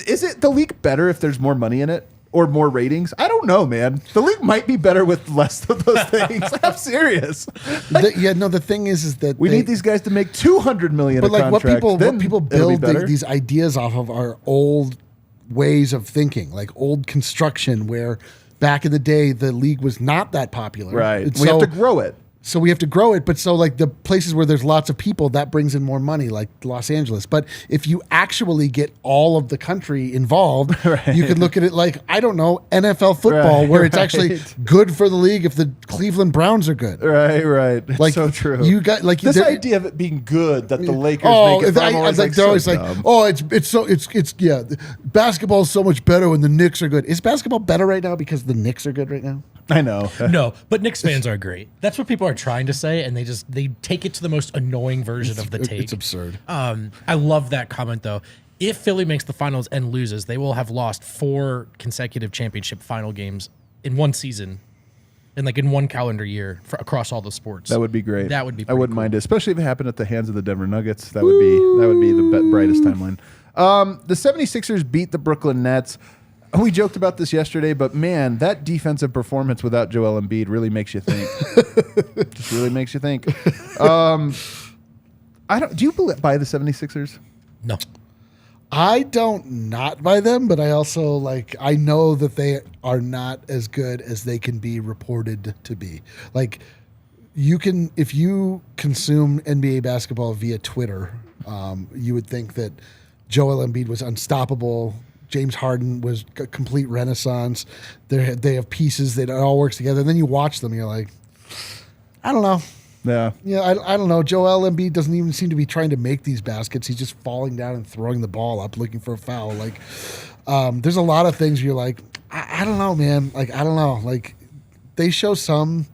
is it the league better if there's more money in it or more ratings? I don't know, man. The league might be better with less of those things. I'm serious. Like, the thing is that we need these guys to make $200 million. But a like contract, what then people it'll be build better. these ideas off of are old ways of thinking, like old construction where back in the day the league was not that popular. Right. And We have to grow it. So we have to grow it, but so like the places where there's lots of people, that brings in more money, like Los Angeles. But if you actually get all of the country involved, you could look at it like, I don't know, NFL football, where it's actually good for the league if the Cleveland Browns are good. Right. It's Like, so true. you got like this there- idea of it being good that the Lakers Oh, make it. I'm I always was like, they're always so like, dumb. oh, it's yeah. Basketball is so much better when the Knicks are good. Is basketball better right now because the Knicks are good right now? I know. No, but Knicks fans are great. That's what people are trying to say, and they take it to the most annoying version of the take. It's absurd. I love that comment though. If Philly makes the finals and loses, they will have lost 4 consecutive championship final games in one season, in one calendar year across all the sports. That would be great. That would be. I wouldn't cool. mind it, especially if it happened at the hands of the Denver Nuggets. That would be the brightest timeline. The 76ers beat the Brooklyn Nets. We joked about this yesterday, but man, that defensive performance without Joel Embiid really makes you think. Just really makes you think. Do you buy the 76ers? No. I don't not buy them, but I also I know that they are not as good as they can be reported to be. Like, if you consume NBA basketball via Twitter, you would think that Joel Embiid was unstoppable. James Harden was a complete renaissance. They have pieces that all works together. And then you watch them, and you're like, I don't know. Yeah. I don't know. Joel Embiid doesn't even seem to be trying to make these baskets. He's just falling down and throwing the ball up, looking for a foul. There's a lot of things you're like, I don't know, man. I don't know. They show some.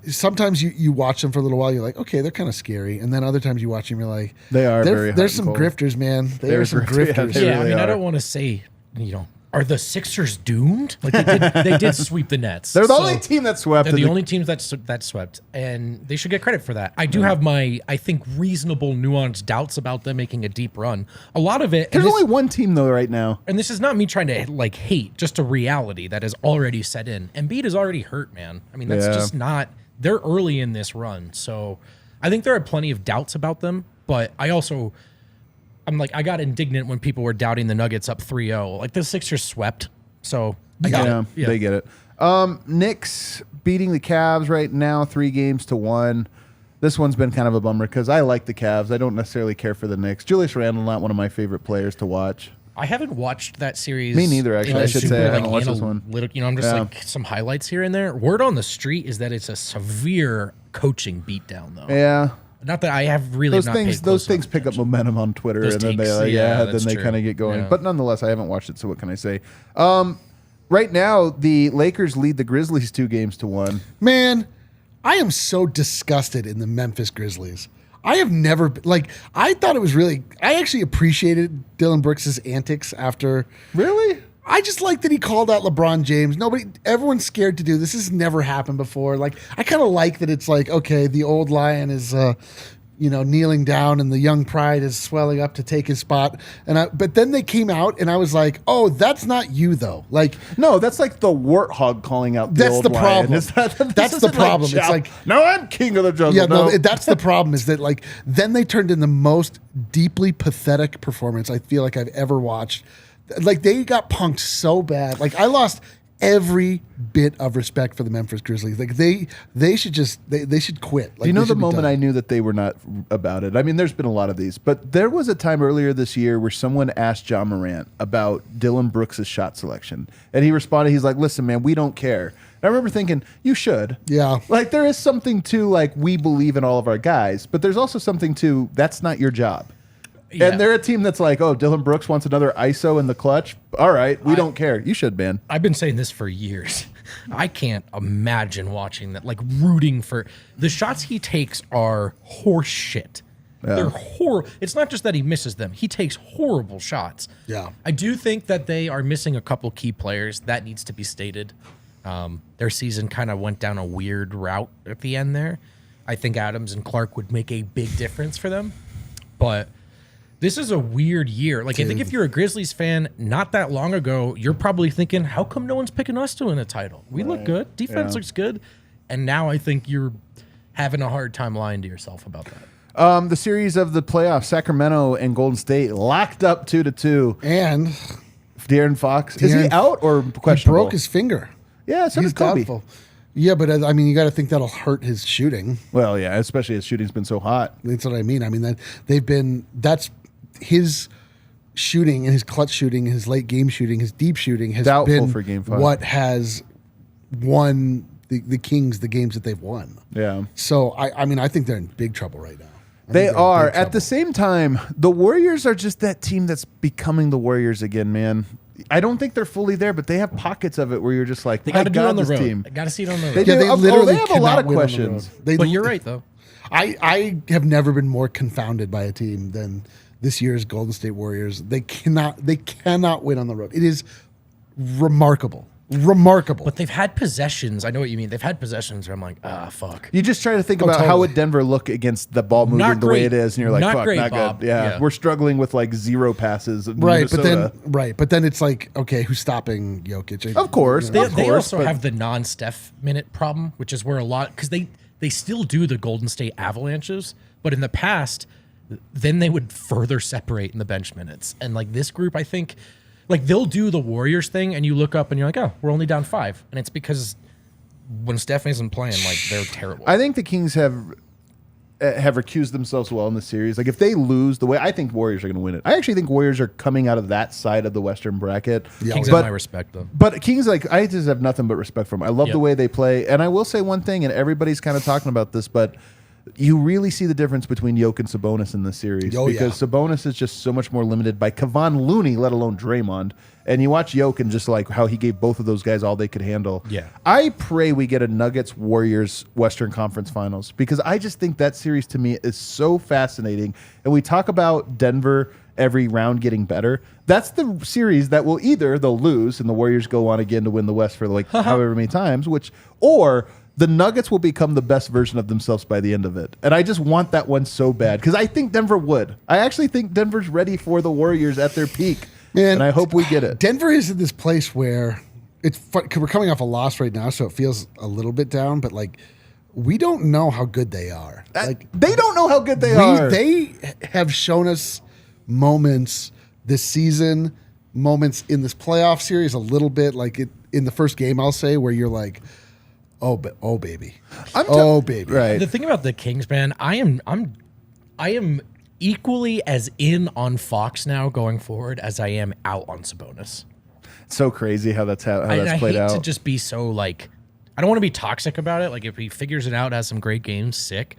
Sometimes you watch them for a little while, you're like, okay, they're kind of scary. And then other times you watch them, you're like, They are very hot There's and some cold. grifters, man. There are some grifters. They Yeah, really I are. don't want to say, are the Sixers doomed? They did sweep the Nets. They're the So only team that swept. They're in the only teams that swept, and they should get credit for that. I do have my, I think, reasonable, nuanced doubts about them making a deep run. A lot of it. There's only one team though right now. And this is not me trying to hate, just a reality that has already set in. Embiid is already hurt, man. I mean, that's Yeah. just not. They're early in this run, so I think there are plenty of doubts about them. But I got indignant when people were doubting the Nuggets up 3-0. Like, the Sixers swept, so I got it. Yeah. They get it. Knicks beating the Cavs right now, 3-1. This one's been kind of a bummer because I like the Cavs. I don't necessarily care for the Knicks. Julius Randle, not one of my favorite players to watch. I haven't watched that series. Me neither, actually. I should say I haven't watched this one. I'm just like some highlights here and there. Word on the street is that it's a severe coaching beatdown, though. Yeah. Not that I have really those things pick up momentum on Twitter, and then they kind of get going. Yeah. But nonetheless, I haven't watched it, so what can I say? Right now, the Lakers lead the Grizzlies 2-1. Man, I am so disgusted in the Memphis Grizzlies. I have never I thought it was really. I actually appreciated Dylan Brooks' antics after. Really? I just like that he called out LeBron James. Everyone's scared to do this. This has never happened before. Like, I kind of like that it's like, okay, the old lion is, kneeling down and the young pride is swelling up to take his spot. But then they came out and I was like, oh, that's not you though. Like, no, that's like the warthog calling out the old lion. That's the problem. That's the problem. It's like, no, I'm king of the jungle. Yeah, no, that's the problem is that like, then they turned in the most deeply pathetic performance I feel like I've ever watched. Like, they got punked so bad. Like, I lost every bit of respect for the Memphis Grizzlies. Like, they should just they should quit. Like, do you know the moment I knew that they were not about it? I mean, there's been a lot of these, but there was a time earlier this year where someone asked John Morant about Dylan Brooks' shot selection, and he responded, he's like, "Listen, man, we don't care." And I remember thinking, you should. Yeah. Like, there is something to, like, we believe in all of our guys, but there's also something to, that's not your job. Yeah. And they're a team that's like, oh, Dylan Brooks wants another ISO in the clutch. All right, we don't care. You should, man. I've been saying this for years. I can't imagine watching that, like rooting for the shots he takes are horse shit. Yeah. They're horrible. It's not just that he misses them. He takes horrible shots. Yeah. I do think that they are missing a couple key players. That needs to be stated. Their season kind of went down a weird route at the end there. I think Adams and Clark would make a big difference for them. But this is a weird year. Like, I think if you're a Grizzlies fan, not that long ago, you're probably thinking, how come no one's picking us to win a title? We look good. Defense looks good. And now I think you're having a hard time lying to yourself about that. The series of the playoffs, Sacramento and Golden State locked up 2-2. And De'Aaron Fox, is he out or questionable? He broke his finger. Yeah, so he's did Kobe. doubtful. Yeah, but I mean, you got to think that'll hurt his shooting. Well, yeah, especially his shooting's been so hot. That's what I mean. I mean, that's his shooting and his clutch shooting, his late game shooting, his deep shooting has doubtful been for Game 5. What has won the Kings the games that they've won. Yeah. So I mean, I think they're in big trouble right now. They are. At the same time, the Warriors are just that team that's becoming the Warriors again, man. I don't think they're fully there, but they have pockets of it where you're just like, they got to do it on the this road. team. They got to see it on the road. They do. They literally they have a lot of cannot win on the questions. road. But you're right, though. I have never been more confounded by a team than this year's Golden State Warriors. They cannot win on the road. It is remarkable. But they've had possessions. I know what you mean. They've had possessions where I'm like, fuck. You just try to think about how would Denver look against the ball moving the way it is, and you're like, not fuck, great, not Bob. good. Yeah, we're struggling with like 0 passes. Right, Minnesota. but then it's like, okay, who's stopping Jokic? Of course, They also have the non-Steph minute problem, which is where a lot, because they still do the Golden State Avalanches, but in the past, then they would further separate in the bench minutes. And like this group, I think, like they'll do the Warriors thing, and you look up and you're like, oh, we're only down 5, and it's because when Steph isn't playing, like they're terrible. I think the Kings have recused themselves well in the series. Like if they lose the way, I think Warriors are going to win it. I actually think Warriors are coming out of that side of the Western bracket. Yeah, Kings have my respect, though. But Kings, like I just have nothing but respect for them. I love the way they play, and I will say one thing, and everybody's kind of talking about this, but you really see the difference between Jokic and Sabonis in this series because Sabonis is just so much more limited by Kevon Looney, let alone Draymond. And you watch Jokic and just like how he gave both of those guys all they could handle. Yeah. I pray we get a Nuggets-Warriors Western Conference Finals because I just think that series to me is so fascinating. And we talk about Denver every round getting better. That's the series that will either they'll lose and the Warriors go on again to win the West for like however many times, or the Nuggets will become the best version of themselves by the end of it. And I just want that one so bad because I think Denver would. I actually think Denver's ready for the Warriors at their peak. Man, and I hope we get it. Denver is in this place where it's we're coming off a loss right now, so it feels a little bit down, but like we don't know how good they are. Like they don't know how good they are. They have shown us moments this season, moments in this playoff series a little bit, like in the first game, I'll say, where you're like, oh baby. Baby. Right. The thing about the Kings, man, I am equally as in on Fox now going forward as I am out on Sabonis. So crazy how that's I played hate out. to just be so like, I don't want to be toxic about it. Like if he figures it out, has some great games, sick.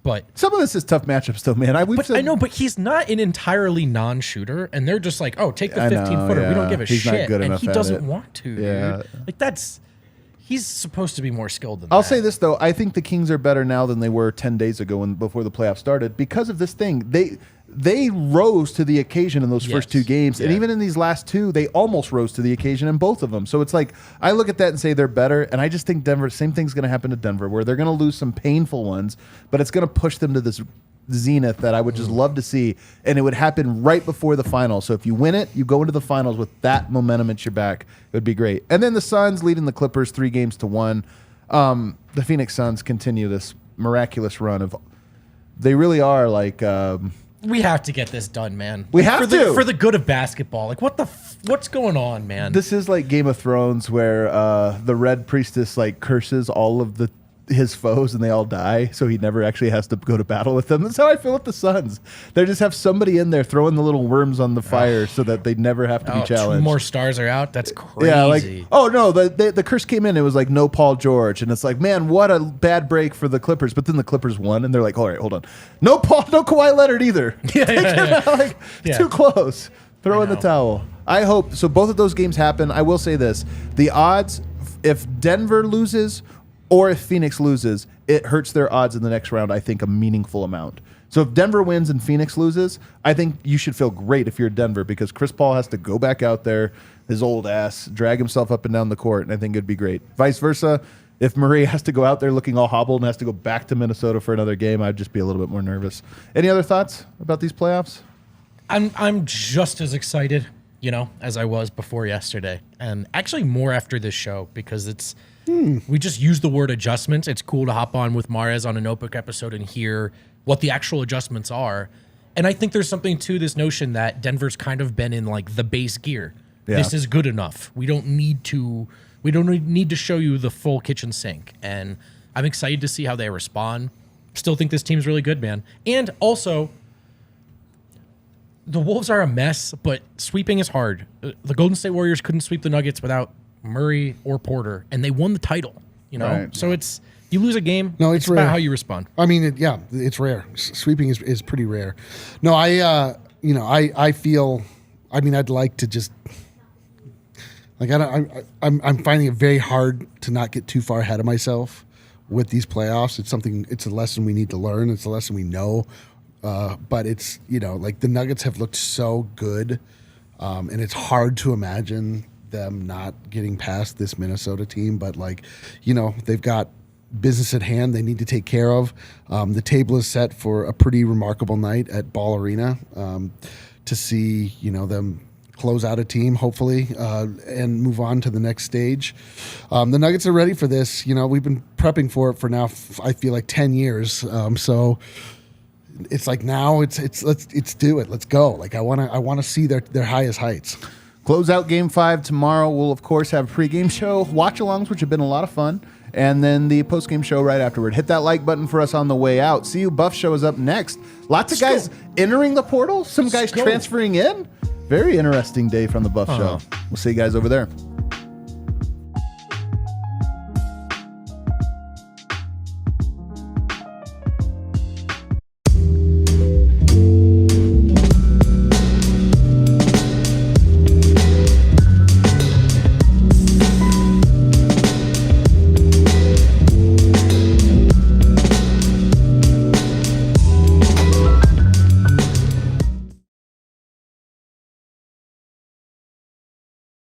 But some of this is tough matchups, though, man. I know, but he's not an entirely non-shooter, and they're just like, oh, take the 15-footer. We don't give a He's shit, not good and enough he at doesn't it. want to. Yeah. Dude. Like he's supposed to be more skilled than I'll that. say this, though. I think the Kings are better now than they were 10 days ago before the playoffs started because of this thing. They rose to the occasion in those first two games. And even in these last two, they almost rose to the occasion in both of them. So it's like, I look at that and say they're better. And I just think Denver, same thing's going to happen to Denver, where they're going to lose some painful ones, but it's going to push them to this zenith that I would just love to see. And it would happen right before the finals. So if you win it, you go into the finals with that momentum at your back. It would be great. And then the Suns leading the Clippers 3-1. The Phoenix Suns continue this miraculous run of, they really are like, we have to get this done, man. We have to. For the good of basketball. Like, what's going on, man? This is like Game of Thrones, where the Red Priestess like curses all of his foes and they all die, so he never actually has to go to battle with them. That's how I feel with the Suns. They just have somebody in there throwing the little worms on the fire so that they never have to be challenged. 2 more stars are out. That's crazy. Yeah, like, oh no, the curse came in. It was like no Paul George, and it's like, man, what a bad break for the Clippers. But then the Clippers won, and they're like, all right, hold on, no Kawhi Leonard either. Too close. Throw in the towel. I hope so. Both of those games happen. I will say this: the odds, if Denver loses or if Phoenix loses, it hurts their odds in the next round, I think, a meaningful amount. So if Denver wins and Phoenix loses, I think you should feel great if you're Denver, because Chris Paul has to go back out there, his old ass, drag himself up and down the court, and I think it'd be great. Vice versa, if Murray has to go out there looking all hobbled and has to go back to Minnesota for another game, I'd just be a little bit more nervous. Any other thoughts about these playoffs? I'm just as excited, as I was before yesterday, and actually more after this show, because we just use the word adjustments. It's cool to hop on with Mares on a Notebook episode and hear what the actual adjustments are. And I think there's something to this notion that Denver's kind of been in like the base gear. Yeah. This is good enough. We don't need to show you the full kitchen sink. And I'm excited to see how they respond. Still think this team's really good, man. And also, the Wolves are a mess, but sweeping is hard. The Golden State Warriors couldn't sweep the Nuggets without Murray or Porter, and they won the title. Right. So you lose a game. No, it's rare. About how you respond. I mean, it's rare. Sweeping is pretty rare. No, I feel. I mean, I'd like to just like I'm finding it very hard to not get too far ahead of myself with these playoffs. It's a lesson we need to learn. It's a lesson we know. But it's like the Nuggets have looked so good, and it's hard to imagine them not getting past this Minnesota team. But they've got business at hand they need to take care of. The table is set for a pretty remarkable night at Ball Arena to see them close out a team, hopefully, and move on to the next stage. The Nuggets are ready for this. We've been prepping for it for now. I feel like 10 years. So it's like now it's let's do it. Let's go. Like I want to see their highest heights. Close out Game 5 tomorrow. We'll, of course, have a pregame show, watch-alongs, which have been a lot of fun, and then the postgame show right afterward. Hit that like button for us on the way out. See you. Buff Show is up next. Lots of guys entering the portal. Some guys transferring in. Very interesting day from the Buff Show. We'll see you guys over there.